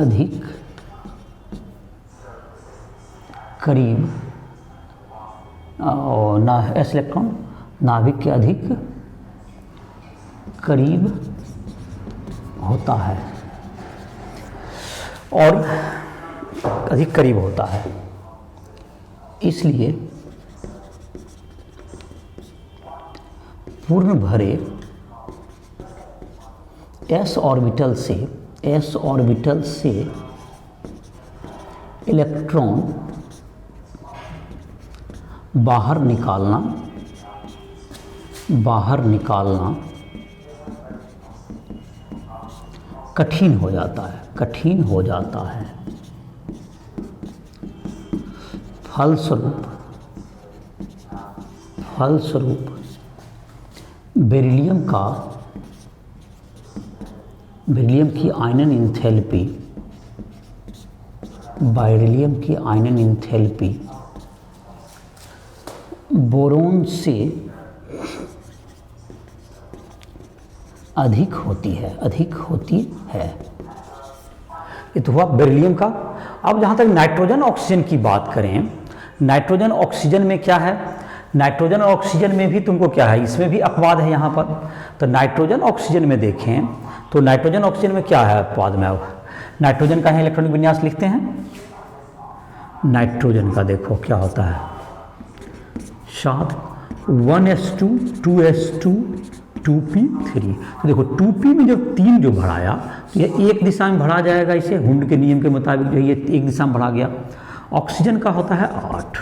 अधिक करीब, और S इलेक्ट्रॉन नाभिक के अधिक करीब होता है और अधिक करीब होता है, इसलिए पूर्ण भरे s ऑर्बिटल से इलेक्ट्रॉन बाहर निकालना कठिन हो जाता है, फलस्वरूप बेरिलियम की आयनन इंथैल्पी बोरोन से अधिक होती है। ये तो हुआ बेरिलियम का। अब जहाँ तक नाइट्रोजन ऑक्सीजन की बात करें, नाइट्रोजन ऑक्सीजन में क्या है, नाइट्रोजन और ऑक्सीजन में भी तुमको क्या है, इसमें भी अपवाद है यहाँ पर। तो नाइट्रोजन ऑक्सीजन में देखें तो नाइट्रोजन ऑक्सीजन में क्या है अपवाद में, अब नाइट्रोजन का है इलेक्ट्रॉनिक विन्यास लिखते हैं। नाइट्रोजन का देखो क्या होता है, साथ 1s2 2s2 2p3। तो देखो 2p में जब 3 जो बढ़ाया तो ये एक दिशा में बढ़ा जाएगा, इसे हुंड के नियम के मुताबिक जो ये एक दिशा में बढ़ा गया। ऑक्सीजन का होता है 8,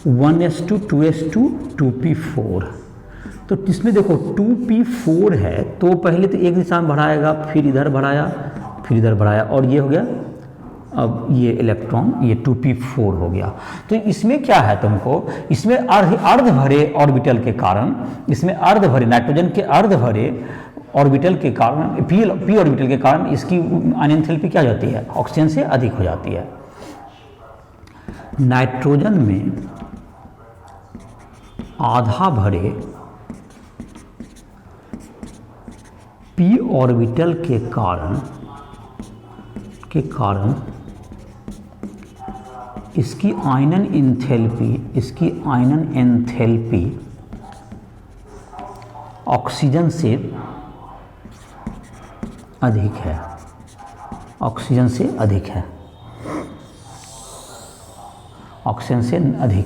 1s2 2s2 2p4। तो इसमें देखो 2p4 है तो पहले तो एक दिशा में बढ़ाएगा, फिर इधर बढ़ाया, फिर इधर बढ़ाया और ये हो गया, अब ये इलेक्ट्रॉन ये 2p4 हो गया। तो इसमें क्या है तुमको, इसमें अर्ध भरे ऑर्बिटल के कारण, इसमें अर्ध भरे नाइट्रोजन के अर्ध भरे ऑर्बिटल के कारण, p ऑर्बिटल के कारण इसकी आयनन एंथैल्पी क्या जाती है, ऑक्सीजन से अधिक हो जाती है। नाइट्रोजन में आधा भरे p ऑर्बिटल के कारण इसकी आयनन एंथैल्पी ऑक्सीजन से अधिक है, ऑक्सीजन से अधिक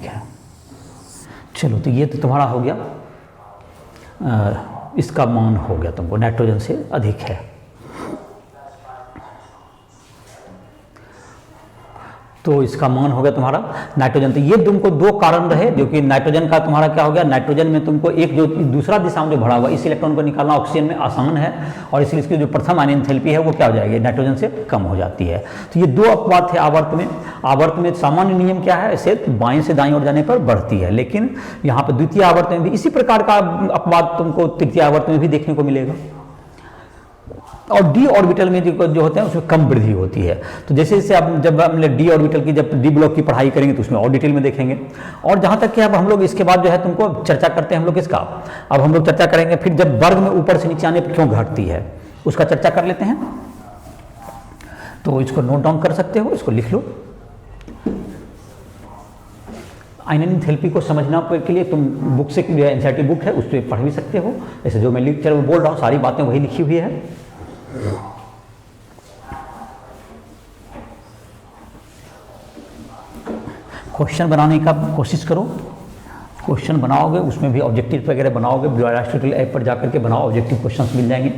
है। चलो तो ये तो तुम्हारा हो गया, इसका मान हो गया तुमको नाइट्रोजन से अधिक है। तो इसका मान हो गया तुम्हारा नाइट्रोजन। तो ये तुमको दो कारण रहे, जो कि नाइट्रोजन का तुम्हारा क्या हो गया, नाइट्रोजन में तुमको एक जो दूसरा दिशा में जो भरा हुआ इस इलेक्ट्रॉन को निकालना ऑक्सीजन में आसान है और इसलिए इसकी जो प्रथम आयनन एंथैल्पी है वो क्या हो जाएगी, नाइट्रोजन से कम हो जाती है। तो ये दो अपवाद थे आवर्त में। आवर्त में सामान्य नियम क्या है, इसे बाएं से दाएं ओर जाने पर बढ़ती है, लेकिन यहाँ पर द्वितीय आवर्त में भी इसी प्रकार का अपवाद तुमको तृतीय आवर्त में भी देखने को मिलेगा। और डी ऑर्बिटल में जो होते हैं उसमें कम वृद्धि होती है। तो जैसे जैसे अब जब हम डी ऑर्बिटल की जब डी ब्लॉक की पढ़ाई करेंगे तो उसमें और डिटेल में देखेंगे। और जहाँ तक कि अब हम लोग इसके बाद जो है तुमको चर्चा करते हैं हम लोग इसका, अब हम लोग चर्चा करेंगे फिर जब वर्ग में ऊपर से नीचे आने पर क्यों घटती है उसका चर्चा कर लेते हैं। तो इसको नोट डाउन कर सकते हो, इसको लिख लो। आयनन एंथैल्पी को समझना के लिए तुम बुक से एनसीईआरटी बुक है उस पर पढ़ भी सकते हो। जैसे जो मैं लेक्चर में बोल रहा हूँ सारी बातें वही लिखी हुई है। क्वेश्चन बनाने का कोशिश करो, क्वेश्चन बनाओगे उसमें भी ऑब्जेक्टिव वगैरह बनाओगे, ब्लू एरिस्टोटल ऐप पर जाकर के बनाओ, ऑब्जेक्टिव क्वेश्चंस मिल जाएंगे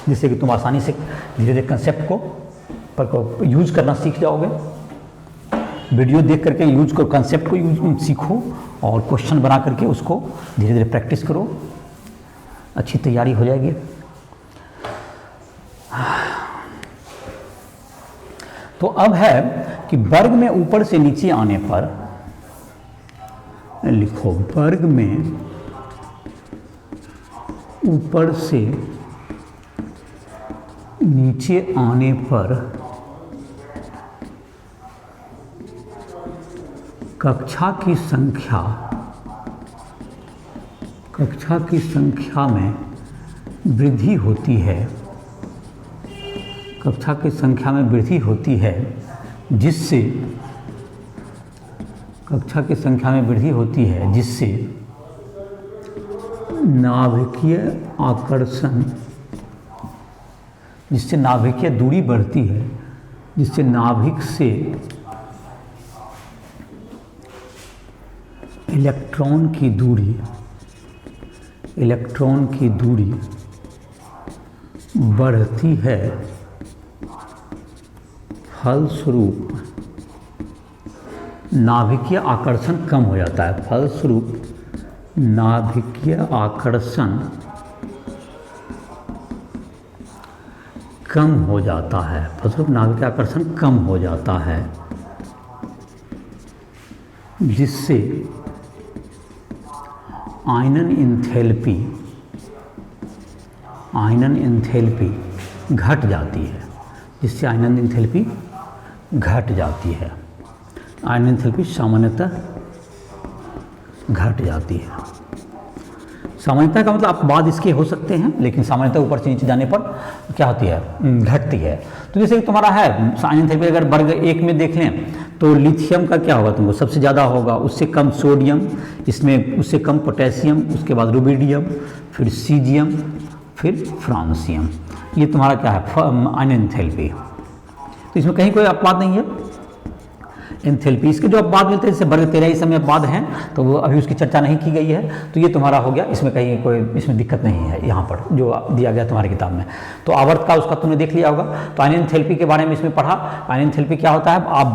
जिससे कि तुम आसानी से धीरे धीरे कंसेप्ट को यूज़ करना सीख जाओगे। वीडियो देख करके यूज करो, कंसेप्ट को यूज सीखो और क्वेश्चन बना करके उसको धीरे धीरे प्रैक्टिस करो, अच्छी तैयारी हो जाएगी। तो अब है कि वर्ग में ऊपर से नीचे आने पर लिखो, वर्ग में ऊपर से नीचे आने पर कक्षा की संख्या में वृद्धि होती है, कक्षा की संख्या में वृद्धि होती है जिससे कक्षा की संख्या में वृद्धि होती है जिससे नाभिकीय आकर्षण, जिससे नाभिकीय दूरी बढ़ती है, जिससे नाभिक से इलेक्ट्रॉन की दूरी बढ़ती है, फलस्वरूप नाभिकीय आकर्षण कम हो जाता है, फलस्वरूप नाभिकीय आकर्षण कम हो जाता है, फलस्वरूप नाभिकीय आकर्षण कम हो जाता है जिससे आयनन एंथैल्पी घट जाती है, जिससे आयनन एंथैल्पी घट जाती है, आयनन एंथैल्पी सामान्यतः घट जाती है। सामान्यतः का मतलब आप बाद इसके हो सकते हैं, लेकिन सामान्यतः ऊपर से नीचे जाने पर क्या होती है, घटती है। तो जैसे कि तुम्हारा है आयनन एंथैल्पी अगर वर्ग 1 में देख लें तो लिथियम का क्या होगा, तुमको सबसे ज़्यादा होगा, उससे कम सोडियम, इसमें उससे कम पोटेशियम, उसके बाद रुबिडियम, फिर सीजियम, फिर फ्रांसियम। ये तुम्हारा क्या है, आयनन एंथैल्पी। तो इसमें कहीं कोई अपवाद नहीं है एंथैल्पी। इसके जो अपवाद मिलते हैं जैसे वर्ग 13 इस समय अपवाद हैं तो वो अभी उसकी चर्चा नहीं की गई है, तो ये तुम्हारा हो गया, इसमें कहीं कोई इसमें दिक्कत नहीं है यहाँ पर जो दिया गया तुम्हारी किताब में। तो आवर्त का उसका तुमने देख लिया होगा। तो आयनन एंथैल्पी के बारे में इसमें पढ़ा। आयनन एंथैल्पी क्या होता है, आप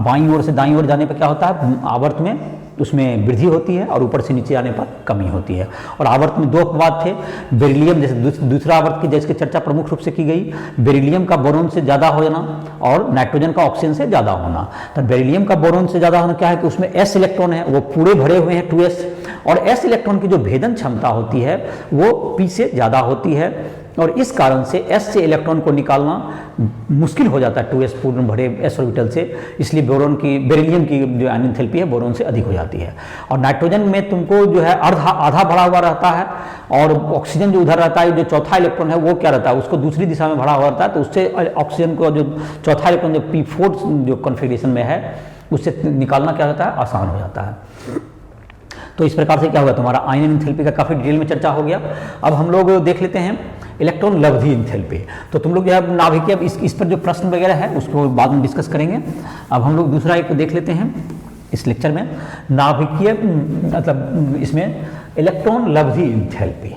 बाईं ओर से दाईं ओर जाने पर क्या होता है, आवर्त में उसमें वृद्धि होती है और ऊपर से नीचे आने पर कमी होती है। और आवर्त में 2 अपवाद थे, बेरिलियम जैसे दूसरा आवर्त की जिसकी चर्चा प्रमुख रूप से की गई, बेरिलियम का बोरोन से ज़्यादा हो जाना और नाइट्रोजन का ऑक्सीजन से ज़्यादा होना। तो बेरिलियम का बोरोन से ज़्यादा होना क्या है कि उसमें s इलेक्ट्रॉन है वो पूरे भरे हुए हैं 2s, और s इलेक्ट्रॉन की जो भेदन क्षमता होती है वो p से ज़्यादा होती है, और इस कारण से s से इलेक्ट्रॉन को निकालना मुश्किल हो जाता है 2s पूर्ण भरे s ऑर्बिटल से। इसलिए बेरिलियम की जो आयनन एंथैल्पी है बोरोन से अधिक हो जाती है। और नाइट्रोजन में तुमको जो है आधा भरा हुआ रहता है, और ऑक्सीजन जो उधर रहता है जो चौथा इलेक्ट्रॉन है वो क्या रहता है, उसको दूसरी दिशा में भरा हुआ रहता है, तो उससे ऑक्सीजन को जो चौथा इलेक्ट्रॉन जो p4 जो कॉन्फ़िगरेशन में है उससे निकालना क्या होता है, आसान हो जाता है। तो इस प्रकार से क्या होगा, तुम्हारा आयनन एंथैल्पी का काफ़ी डिटेल में चर्चा हो गया। अब हम लोग देख लेते हैं इलेक्ट्रॉन लब्धि एंथैल्पी। तो तुम लोग जो है नाभिकीय इस पर जो प्रश्न वगैरह है उसको बाद में डिस्कस करेंगे। अब हम लोग दूसरा एक देख लेते हैं इस लेक्चर में, नाभिकीय मतलब इसमें इलेक्ट्रॉन लब्धि एंथैल्पी।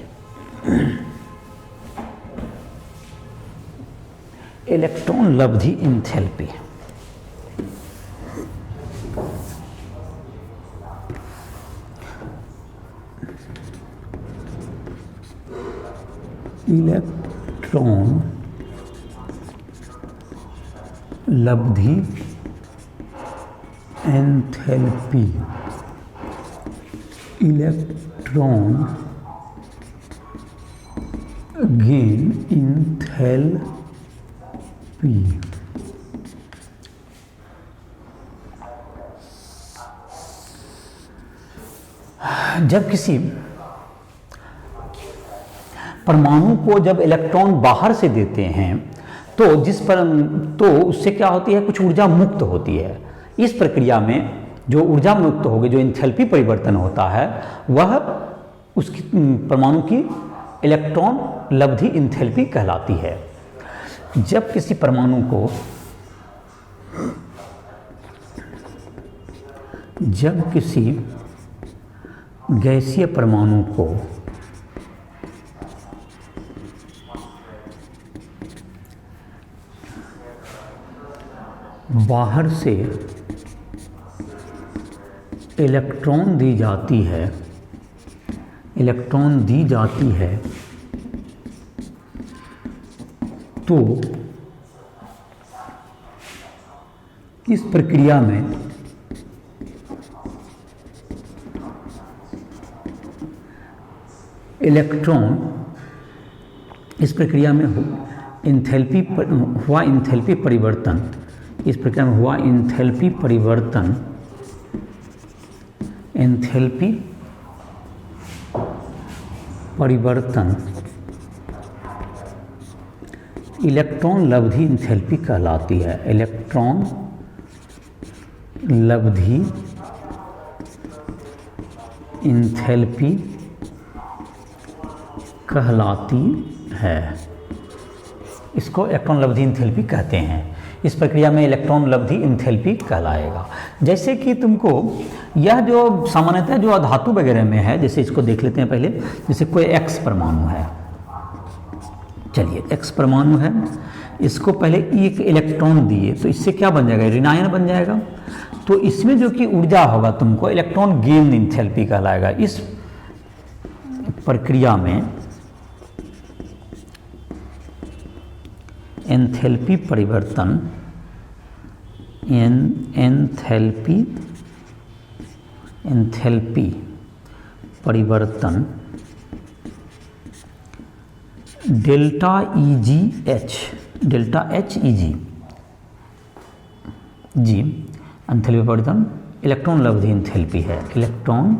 इलेक्ट्रॉन लब्धि एंथैल्पी इलेक्ट्रॉन लब्धि एंथैल्पी, इलेक्ट्रॉन गेन एंथैल्पी। जब किसी परमाणु को जब इलेक्ट्रॉन बाहर से देते हैं तो उससे क्या होती है, कुछ ऊर्जा मुक्त होती है। इस प्रक्रिया में जो ऊर्जा मुक्त होगी, जो एंथैल्पी परिवर्तन होता है, वह उसकी परमाणु की इलेक्ट्रॉन लब्धि एंथैल्पी कहलाती है। जब किसी परमाणु को जब किसी गैसीय परमाणु को बाहर से इलेक्ट्रॉन दी जाती है, तो इस प्रक्रिया में एंथैल्पी हुआ एंथैल्पी परिवर्तन, इस प्रक्रिया में हुआ एंथैल्पी परिवर्तन इलेक्ट्रॉन लब्धि एंथैल्पी कहलाती है। इलेक्ट्रॉन लब्धि एंथैल्पी कहलाती है। इसको इलेक्ट्रॉन लब्धि एंथैल्पी कहते हैं। इस प्रक्रिया में इलेक्ट्रॉन लब्धि एंथैल्पी कहलाएगा। जैसे कि तुमको यह जो सामान्यतः जो धातु वगैरह में है, जैसे इसको देख लेते हैं पहले। जैसे कोई X परमाणु है, चलिए X परमाणु है, इसको पहले एक इलेक्ट्रॉन दिए तो इससे क्या बन जाएगा, ऋणायन बन जाएगा। तो इसमें जो कि ऊर्जा होगा तुमको इलेक्ट्रॉन गेन एंथैल्पी कहलाएगा। इस प्रक्रिया में एंथैल्पी परिवर्तन एंथैल्पी परिवर्तन delta H E G enthalpy परिवर्तन इलेक्ट्रॉन लब्धि एंथैल्पी है। इलेक्ट्रॉन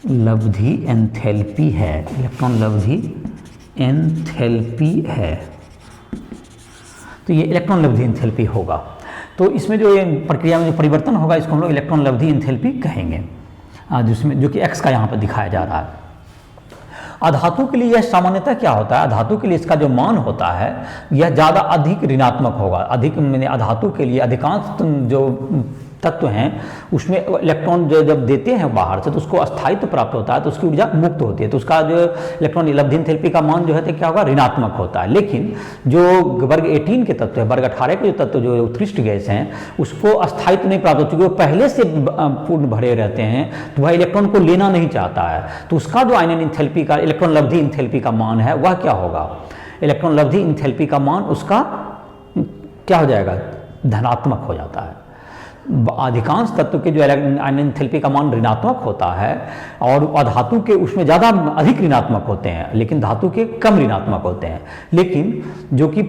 लब्धि एंथैल्पी है, इलेक्ट्रॉन लब्धि एंथैल्पी है। तो ये इलेक्ट्रॉन लब्धि एंथैल्पी होगा। तो इसमें जो ये प्रक्रिया में जो परिवर्तन होगा इसको हम लोग इलेक्ट्रॉन लब्धि एंथैल्पी कहेंगे, जिसमें जो कि X का यहाँ पर दिखाया जा रहा है। अधातु के लिए यह सामान्यतः क्या होता है, अधातु के लिए इसका जो मान होता है यह ज़्यादा अधिक ऋणात्मक होगा। अधिक मैंने अधातु के लिए अधिकांश जो तत्व हैं उसमें इलेक्ट्रॉन जो जब देते हैं बाहर से तो उसको अस्थायित्व प्राप्त होता है, तो उसकी ऊर्जा मुक्त होती है, तो उसका जो इलेक्ट्रॉन लब्धि एंथैल्पी का मान जो है तो क्या होगा, ऋणात्मक होता है। लेकिन जो वर्ग 18 के तत्व है, वर्ग 18 के जो तत्व जो उत्कृष्ट गैस हैं उसको अस्थायित्व नहीं प्राप्त होता, क्योंकि वो पहले से पूर्ण भरे रहते हैं, तो वह इलेक्ट्रॉन को लेना नहीं चाहता है। तो उसका जो आयनन एंथैल्पी का इलेक्ट्रॉन लब्धि एंथैल्पी का मान है वह क्या होगा, इलेक्ट्रॉन लब्धि एंथैल्पी का मान उसका क्या हो जाएगा, धनात्मक हो जाता है। अधिकांश तत्व के जो आयनन एंथैल्पी का मान ऋणात्मक होता है और अधातु के उसमें ज़्यादा अधिक ऋणात्मक होते हैं, लेकिन धातु के कम ऋणात्मक होते हैं। लेकिन जो कि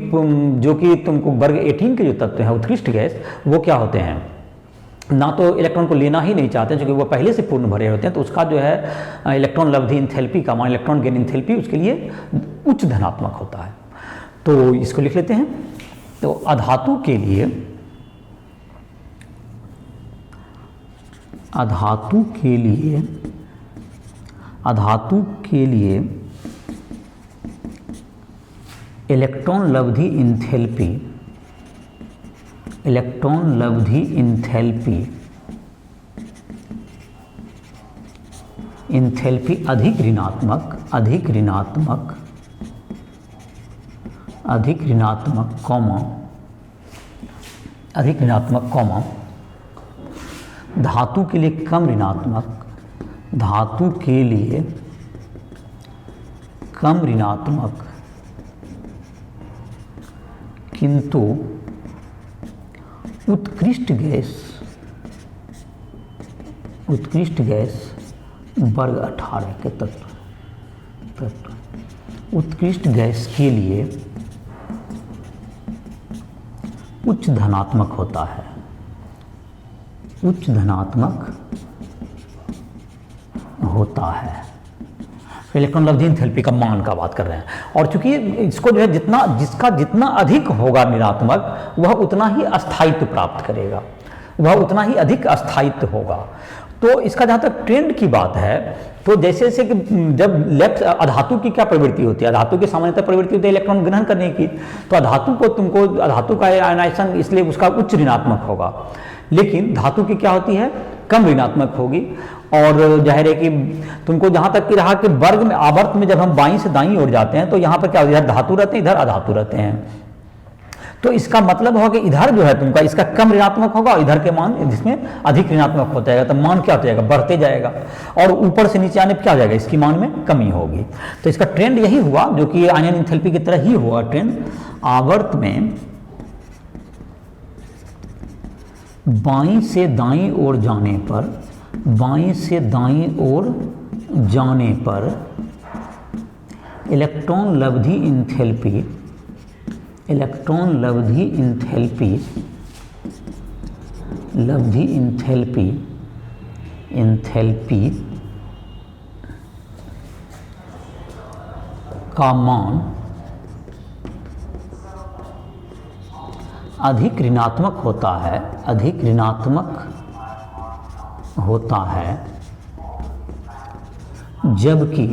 तुमको वर्ग 18 के जो तत्व हैं उत्कृष्ट गैस, वो क्या होते हैं, ना तो इलेक्ट्रॉन को लेना ही नहीं चाहते क्योंकि वो पहले से पूर्ण भरे होते हैं, तो उसका जो है इलेक्ट्रॉन लब्धि एंथैल्पी का मान, इलेक्ट्रॉन गेन एंथैल्पी उसके लिए उच्च धनात्मक होता है। तो इसको लिख लेते हैं। तो अधातु के लिए इलेक्ट्रॉन लब्धि एंथैल्पी अधिक ऋणात्मक कॉमा धातु के लिए कम ऋणात्मक, किंतु उत्कृष्ट गैस वर्ग 18 के तत्व उत्कृष्ट गैस के लिए उच्च धनात्मक होता है, इलेक्ट्रॉन लब्धि एंथैल्पी का मान का बात कर रहे हैं। और चूंकि इसको जो है जितना अधिक होगा ऋणात्मक, वह उतना ही अस्थायित्व प्राप्त करेगा। वह उतना ही अधिक अस्थायित्व होगा। तो इसका जहाँ तक ट्रेंड की बात है, तो जैसे जैसे कि जब लेफ्ट अधातु की क्या प्रवृत्ति होती है, अधातु की सामान्यतः प्रवृत्ति होती है इलेक्ट्रॉन ग्रहण करने की, तो अधातु का आयनाइजेशन इसलिए उसका उच्च ऋणात्मक होगा, लेकिन धातु की क्या होती है, कम ऋणात्मक होगी। और जाहिर है कि तुमको जहाँ तक कि रहा कि वर्ग में आवर्त में जब हम बाईं से दाईं ओर जाते हैं तो यहाँ पर क्या होता है, इधर धातु रहते हैं, इधर अधातु रहते हैं। तो इसका मतलब होगा कि इधर जो है तुमका इसका कम ऋणात्मक होगा, इधर के मान जिसमें अधिक ऋणात्मक हो जाएगा, तो मान क्या हो जाएगा, बढ़ते जाएगा, और ऊपर से नीचे आने पर क्या हो जाएगा, इसकी मान में कमी होगी। तो इसका ट्रेंड यही हुआ जो कि आयन एंथैल्पी की तरह ही हुआ ट्रेंड। आवर्त में बाईं से दाईं ओर जाने पर, बाईं से दाईं ओर जाने पर इलेक्ट्रॉन लब्धि इंथैल्पी, इलेक्ट्रॉन लब्धि इंथैल्पी, लब्धि इंथैल्पी, इंथैल्पी का मान अधिक ऋणात्मक होता है, अधिक ऋणात्मक होता है, जबकि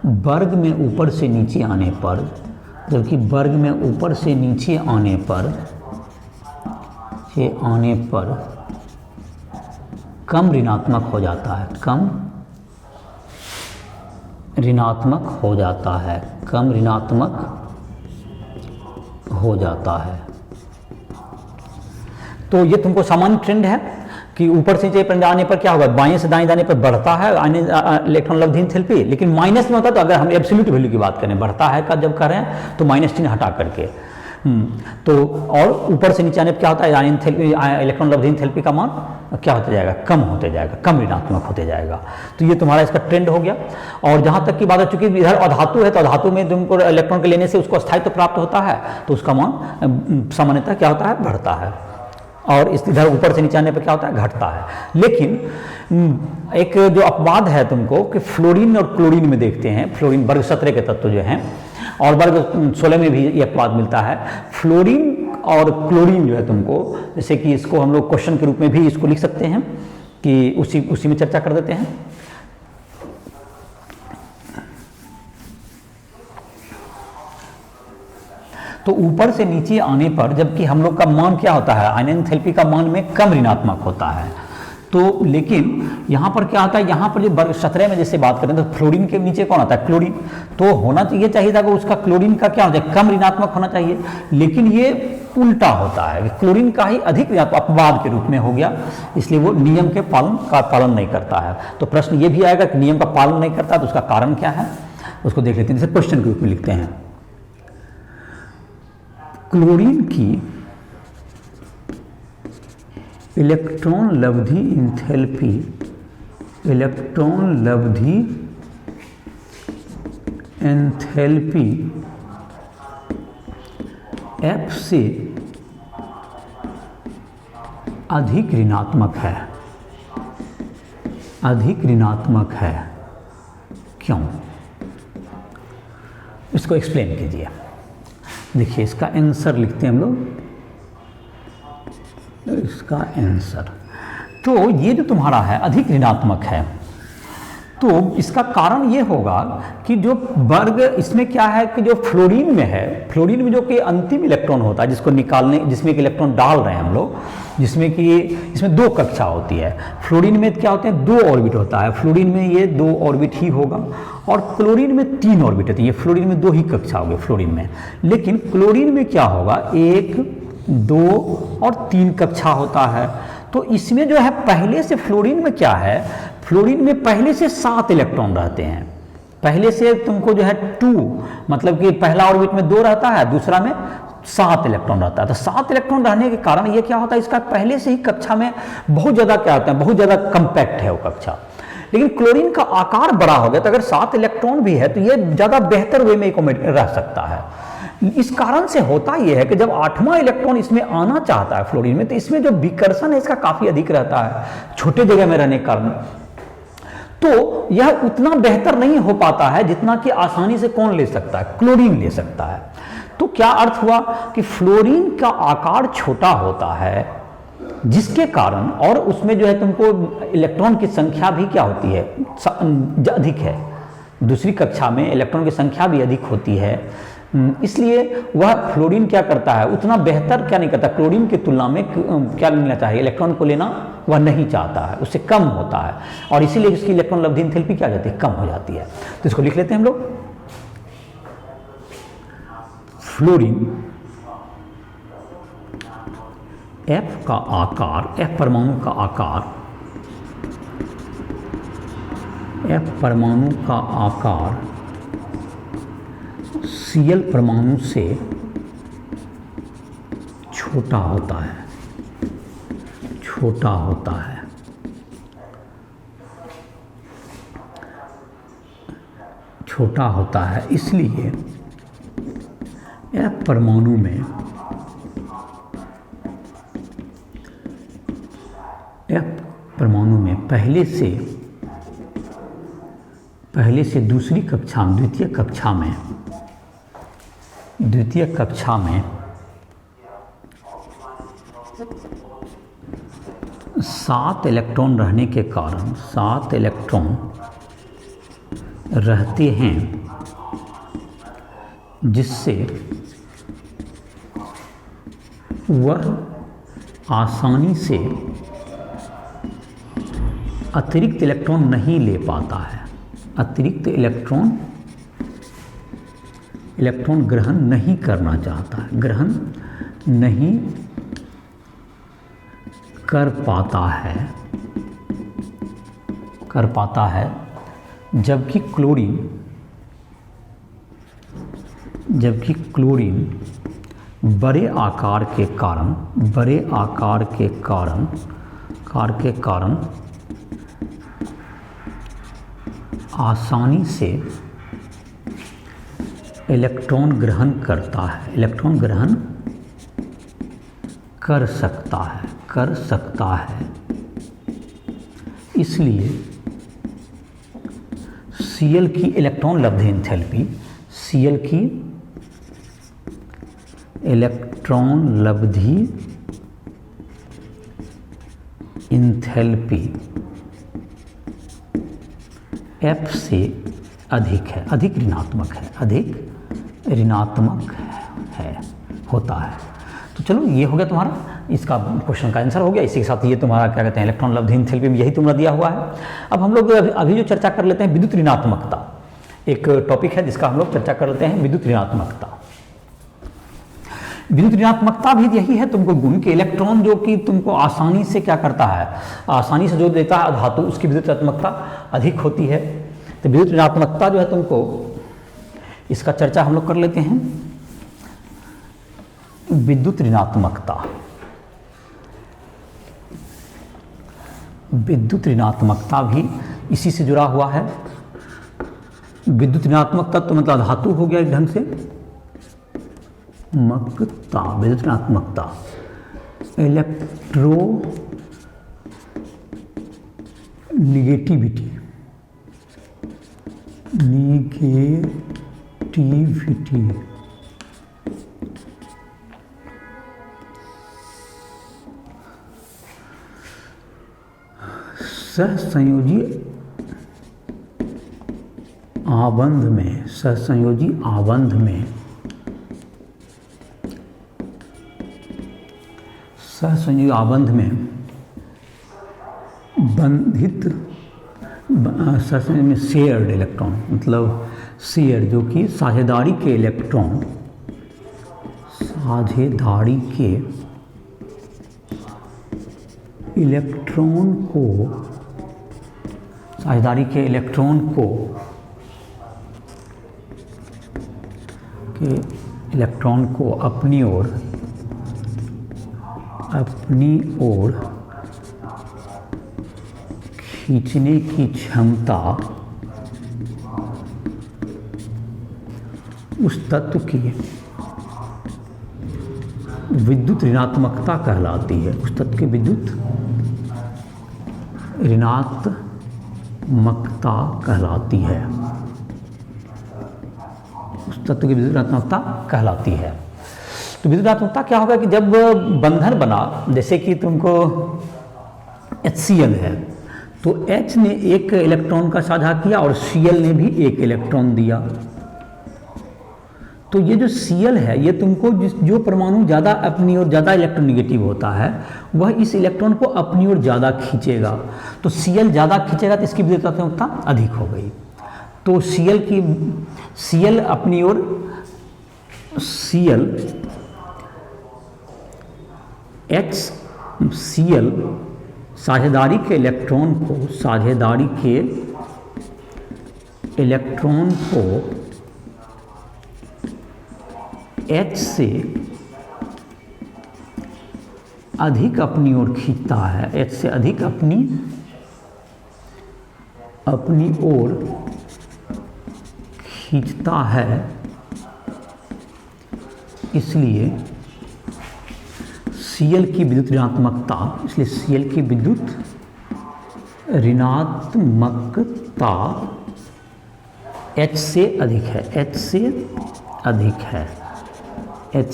वर्ग में ऊपर से नीचे आने पर, जबकि वर्ग में ऊपर से नीचे आने पर, कम ऋणात्मक हो जाता है, कम ऋणात्मक हो जाता है, कम ऋणात्मक हो जाता है। तो ये तुमको सामान्य ट्रेंड है कि ऊपर से नीचे पर जाने पर क्या होगा, बाएं से दाएं जाने पर बढ़ता है इलेक्ट्रॉन लब्धि इंथैल्पी, लेकिन माइनस में होता है। तो अगर हम एब्सोल्यूट वैल्यू की बात करें, बढ़ता है का जब कर रहे हैं तो माइनस चिन्ह हटा करके, तो और ऊपर से नीचे आने पर क्या होता है, इलेक्ट्रॉन लब्धि इंथैल्पी का मान क्या होता जाएगा, कम होते जाएगा, कम ऋणात्मक होते जाएगा। तो ये तुम्हारा इसका ट्रेंड हो गया। और जहाँ तक की बात है, चूंकि इधर अधातु है तो अधातु में तुमको इलेक्ट्रॉन के लेने से उसको स्थायित्व प्राप्त होता है, तो उसका मान सामान्यतः क्या होता है, बढ़ता है, और इस इधर ऊपर से नीचे आने पर क्या होता है, घटता है। लेकिन एक जो अपवाद है तुमको कि फ्लोरीन और क्लोरीन में देखते हैं, फ्लोरीन वर्ग 17 के तत्व जो हैं, और वर्ग 16 में भी ये अपवाद मिलता है। फ्लोरीन और क्लोरीन जो है तुमको, जैसे कि इसको हम लोग क्वेश्चन के रूप में भी इसको लिख सकते हैं कि उसी में चर्चा कर देते हैं। तो ऊपर से नीचे आने पर जबकि हम लोग का मान क्या होता है, आयन एंथैल्पी का मान में कम ऋणात्मक होता है, तो लेकिन यहाँ पर क्या होता है, यहाँ पर जो वर्ग 17 में जैसे बात करें तो फ्लोरीन के नीचे कौन आता है, क्लोरीन। तो होना चाहिए था कि उसका क्लोरीन का क्या हो जाए, कम ऋणात्मक होना चाहिए, लेकिन ये उल्टा होता है कि क्लोरीन का ही अधिक ऋणात्मक, अपवाद के रूप में हो गया, इसलिए वो नियम के पालन नहीं करता है। तो प्रश्न ये भी आएगा कि नियम का पालन नहीं करता, तो उसका कारण क्या है, उसको देख लेते हैं। जैसे क्वेश्चन के रूप में लिखते हैं, क्लोरीन की इलेक्ट्रॉन लब्धि इंथैल्पी, इलेक्ट्रॉन लब्धि एंथैल्पी F से अधिक ऋणात्मक है, अधिक ऋणात्मक है, क्यों, इसको एक्सप्लेन कीजिए। देखिए इसका आंसर लिखते हैं हम लोग, इसका आंसर, तो ये जो तुम्हारा है अधिक ऋणात्मक है, तो इसका कारण ये होगा कि जो वर्ग इसमें क्या है कि जो फ्लोरीन में है, फ्लोरीन में जो कि अंतिम इलेक्ट्रॉन होता है जिसको निकालने, जिसमें एक इलेक्ट्रॉन डाल रहे हैं हम लोग, जिसमें कि इसमें 2 कक्षा होती है। फ्लोरीन में क्या होते हैं, 2 ऑर्बिट होता है, फ्लोरीन में ये 2 ऑर्बिट ही होगा, और क्लोरीन में 3 ऑर्बिट होती है। फ्लोरीन में 2 ही कक्षा होगी फ्लोरीन में, लेकिन क्लोरीन में क्या होगा, 1, 2 और 3 कक्षा होता है। तो इसमें जो है पहले से फ्लोरीन में क्या है, फ्लोरीन में पहले से 7 इलेक्ट्रॉन रहते हैं, पहले से तुमको जो है 2, मतलब कि पहला ऑर्बिट में 2 रहता है, दूसरा में 7 इलेक्ट्रॉन रहता है। तो 7 इलेक्ट्रॉन रहने के कारण ये क्या होता है, इसका पहले से ही कक्षा में बहुत ज़्यादा क्या होता है, बहुत ज़्यादा कंपैक्ट है वो कक्षा। लेकिन क्लोरीन का आकार बड़ा हो गया, तो अगर 7 इलेक्ट्रॉन भी है तो ये ज़्यादा बेहतर वे में रह सकता है। इस कारण से होता यह है कि जब 8वां इलेक्ट्रॉन इसमें आना चाहता है फ्लोरीन में, तो इसमें जो विकर्षण है इसका काफ़ी अधिक रहता है, छोटे जगह में रहने के कारण, तो यह उतना बेहतर नहीं हो पाता है जितना कि आसानी से कौन ले सकता है, क्लोरीन ले सकता है। तो क्या अर्थ हुआ कि फ्लोरीन का आकार छोटा होता है, जिसके कारण, और उसमें जो है तुमको इलेक्ट्रॉन की संख्या भी क्या होती है, अधिक है। दूसरी कक्षा में इलेक्ट्रॉन की संख्या भी अधिक होती है, इसलिए वह फ्लोरीन क्या करता है, उतना बेहतर क्या नहीं करता, क्लोरीन की तुलना में क्या लेना चाहिए, इलेक्ट्रॉन को लेना वह नहीं चाहता है, उससे कम होता है, और इसीलिए उसकी इलेक्ट्रॉन लब्धि एंथैल्पी क्या हो जाती है, कम हो जाती है। तो इसको लिख लेते हैं हम लोग, फ्लोरीन F का आकार, F परमाणु का आकार, F परमाणु का आकार Cl परमाणु से छोटा होता है, छोटा होता है। छोटा होता है, इसलिए F परमाणु में पहले से दूसरी कक्षा में, द्वितीय कक्षा में 7 इलेक्ट्रॉन रहने के कारण, 7 इलेक्ट्रॉन रहते हैं, जिससे वह आसानी से अतिरिक्त इलेक्ट्रॉन नहीं ले पाता है, अतिरिक्त इलेक्ट्रॉन ग्रहण नहीं करना चाहता है, ग्रहण नहीं कर पाता है, जबकि क्लोरीन बड़े आकार के कारण आसानी से इलेक्ट्रॉन ग्रहण करता है, इलेक्ट्रॉन ग्रहण कर सकता है। इसलिए Cl की इलेक्ट्रॉन लब्धि एंथैल्पी, Cl की इलेक्ट्रॉन लब्धि एंथैल्पी F से अधिक है, अधिक ऋणात्मक है, होता है। तो चलो ये हो गया तुम्हारा, इसका क्वेश्चन का आंसर हो गया। इसी के साथ ये तुम्हारा क्या कहते हैं, इलेक्ट्रॉन लब्धि एंथैल्पी में यही तुम्हारा दिया हुआ है। अब हम लोग अभी जो चर्चा कर लेते हैं विद्युत ऋणात्मकता, एक टॉपिक है जिसका हम लोग चर्चा कर लेते हैं, विद्युत ऋणात्मकता। विद्युत ऋणात्मकता भी यही है तुमको गुण के इलेक्ट्रॉन जो कि तुमको आसानी से क्या करता है, आसानी से जो देता है धातु, उसकी विद्युत ऋणात्मकता अधिक होती है। तो विद्युत ऋणात्मकता जो है तुमको, इसका चर्चा हम लोग कर लेते हैं। विद्युत ऋणात्मकता भी इसी से जुड़ा हुआ है। विद्युत ऋणात्मकता तो मतलब धातु हो गया एक ढंग से, विद्युत ऋणात्मकता इलेक्ट्रो निगेटिविटी, सहसंयोजी आबंध में बंधित सहसंयोजी में शेयर्ड इलेक्ट्रॉन, मतलब शेयर जो कि साझेदारी के इलेक्ट्रॉन, साझेदारी के इलेक्ट्रॉन को अपनी ओर खींचने की क्षमता उस तत्व की विद्युत ऋणात्मकता कहलाती है, उस तत्व की विद्युत ऋणात्मकता कहलाती है, उस तत्व की विद्युत ऋणात्मकता कहलाती है। तो विद्युत ऋणात्मकता क्या होगा कि जब बंधन बना, जैसे कि तुमको HCl है, तो H ने एक इलेक्ट्रॉन का साझा किया और Cl ने भी एक इलेक्ट्रॉन दिया। तो ये जो Cl है, ये तुमको जो परमाणु ज़्यादा अपनी ओर ज़्यादा इलेक्ट्रोनिगेटिव होता है, वह इस इलेक्ट्रॉन को अपनी ओर ज़्यादा खींचेगा। तो Cl ज़्यादा खींचेगा तो इसकी विद्युत ऋणात्मकता अधिक हो गई। तो Cl अपनी ओर HCl साझेदारी के इलेक्ट्रॉन को H से अधिक अपनी ओर खींचता है, H से अधिक अपनी ओर खींचता है। इसलिए Cl की विद्युत ऋणात्मकता, H से अधिक है, H से अधिक है। Cl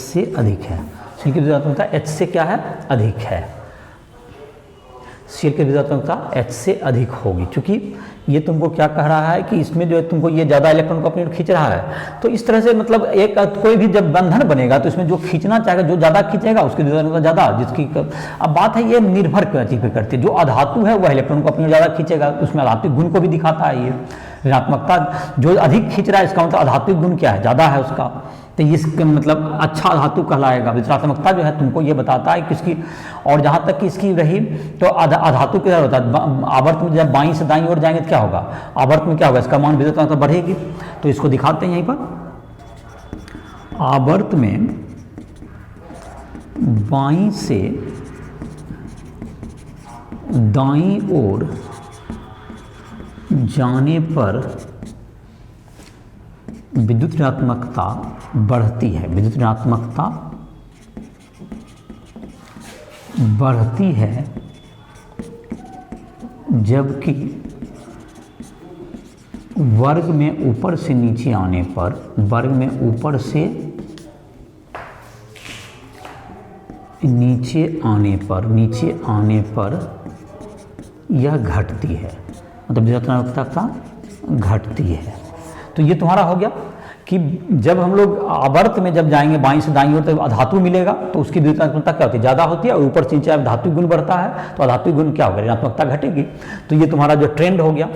की विद्युत ऋणात्मकता H से क्या है? अधिक है। Cl की विद्युत ऋणात्मकता H से अधिक होगी, क्योंकि ये तुमको क्या कह रहा है कि इसमें जो है तुमको ये ज़्यादा इलेक्ट्रॉन को अपनी ओर खींच रहा है। तो इस तरह से मतलब एक कोई भी जब बंधन बनेगा तो इसमें जो खींचना चाहेगा, जो ज़्यादा खींचेगा उसकी विद्युत ऋणात्मकता ज़्यादा, जिसकी अब बात है ये निर्भर क्या चीज़ पे करती है। जो अधातु है वह इलेक्ट्रॉन को अपनी ओर ज़्यादा खींचेगा, उसमें अधात्विक गुण को भी दिखाता है। ये ऋणात्मकता जो अधिक खींच रहा है, इसका मतलब अधात्विक गुण क्या है? ज़्यादा है उसका, तो इसके मतलब अच्छा धातु कहलाएगा। विद्युतात्मकता जो है तुमको ये बताता है किसकी। और जहाँ तक कि इसकी रही तो अधातु किधर होता है? आवर्त में जब बाईं से दाईं ओर जाएंगे तो क्या होगा? आवर्त में क्या होगा? इसका मान विद्युतात्मकता बढ़ेगी। तो इसको दिखाते हैं यहीं पर। आवर्त में बाईं से दाईं ओर जाने पर विद्युत ऋणात्मकता बढ़ती है। विद्युत ऋणात्मकता बढ़ती है जबकि वर्ग में ऊपर से नीचे आने पर, नीचे आने पर यह घटती है, मतलब विद्युत ऋणात्मकता घटती है। तो ये तुम्हारा हो गया कि जब हम लोग आवर्त में जब जाएंगे बाईं से दाईं ओर तो अधातु मिलेगा, तो उसकी विद्युत ऋणात्मकता क्या होती है? ज़्यादा होती है। और ऊपर से नीचे धात्विक गुण बढ़ता है तो अधात्विक गुण क्या होगा? ऋणात्मकता घटेगी। तो ये तुम्हारा जो ट्रेंड हो गया।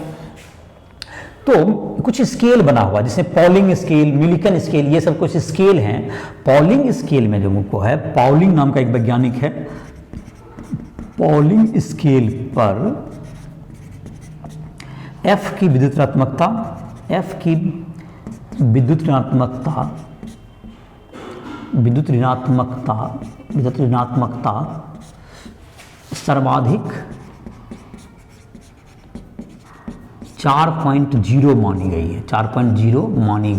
तो कुछ स्केल बना हुआ, जिसमें पॉलिंग स्केल, मिलिकन स्केल, ये सब कुछ स्केल हैं। पॉलिंग स्केल में जो मुझको है, पॉलिंग नाम का एक वैज्ञानिक है, पॉलिंग स्केल पर F की विद्युत ऋणात्मकता सर्वाधिक 4.0 मानी गई है। 4.0 मानी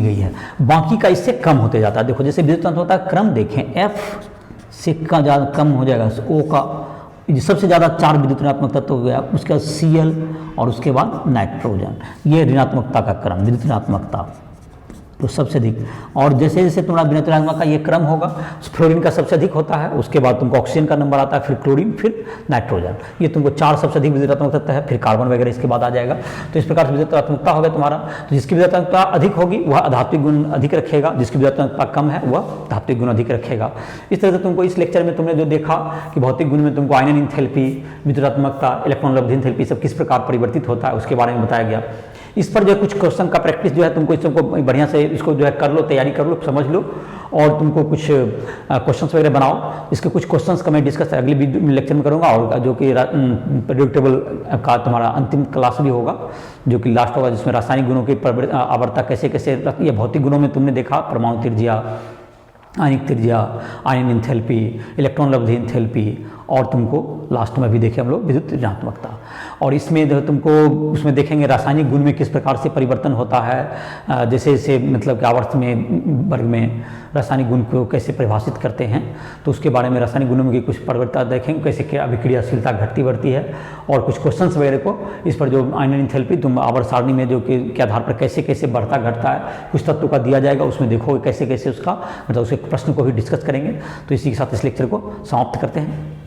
गई है। बाकी का इससे कम होते जाता है। देखो जैसे विद्युत ऋणात्मकता क्रम देखें, F से ज़्यादा कम हो जाएगा, O का सबसे ज़्यादा 4 विद्युत ऋणात्मक तत्व हो गया, उसके बाद Cl और उसके बाद नाइट्रोजन। ये ऋणात्मकता का क्रम, विद्युत ऋणात्मकता तो सबसे अधिक। और जैसे जैसे तुम्हारा विद्युत ऋणात्मकता का ये क्रम होगा, फ्लोरीन का सबसे अधिक होता है, उसके बाद तुमको ऑक्सीजन का नंबर आता है, फिर क्लोरीन, फिर नाइट्रोजन। ये तुमको 4 सबसे अधिक विद्युत ऋणात्मक तत्व है, फिर कार्बन वगैरह इसके बाद आ जाएगा। तो इस प्रकार से विद्युत ऋणात्मकता हो गया तुम्हारा। तो जिसकी विद्युत ऋणात्मकता अधिक होगी वह अधात्विक गुण अधिक रखेगा, जिसकी विद्युत ऋणात्मकता कम है वह धात्विक गुण अधिक रखेगा। इस तरह से तुमको इस लेक्चर में तुमने जो देखा कि भौतिक गुण में तुमको आयनन एंथैल्पी, विद्युत ऋणात्मकता, इलेक्ट्रॉन उपलब्धि एंथैल्पी सब किस प्रकार परिवर्तित होता है उसके बारे में बताया गया। इस पर जो है कुछ क्वेश्चन का प्रैक्टिस जो है तुमको इसको बढ़िया से इसको जो है कर लो, तैयारी कर लो, समझ लो, और तुमको कुछ क्वेश्चंस वगैरह बनाओ। इसके कुछ क्वेश्चंस का मैं डिस्कस अगले लेक्चर में करूंगा, और जो कि प्रेडिक्टेबल का तुम्हारा अंतिम क्लास भी होगा, जो कि लास्ट होगा, जिसमें रासायनिक गुणों की आवर्तता कैसे कैसे ये भौतिक गुणों में तुमने देखा, परमाणु त्रिज्या, आयनिक त्रिज्या, आयन एंथैल्पी, इलेक्ट्रॉन उपलब्धि एंथैल्पी, और तुमको लास्ट में भी देखें हम लोग विद्युत ऋणात्मकता। और इसमें जो तुमको उसमें देखेंगे रासायनिक गुण में किस प्रकार से परिवर्तन होता है, जैसे जैसे मतलब कि आवर्त में वर्ग में रासायनिक गुण को कैसे परिभाषित करते हैं, तो उसके बारे में रासायनिक गुणों में कुछ परिवर्तन देखेंगे, कैसे क्या अभिक्रियाशीलता घटती बढ़ती है, और कुछ क्वेश्चंस वगैरह को इस पर जो आयनन एंथैल्पी तुम आवर्त सारणी में जो के आधार पर कैसे कैसे बढ़ता घटता है, कुछ तत्वों का दिया जाएगा, उसमें देखोगे कैसे कैसे उसका मतलब उसके प्रश्न को भी डिस्कस करेंगे। तो इसी के साथ इस लेक्चर को समाप्त करते हैं।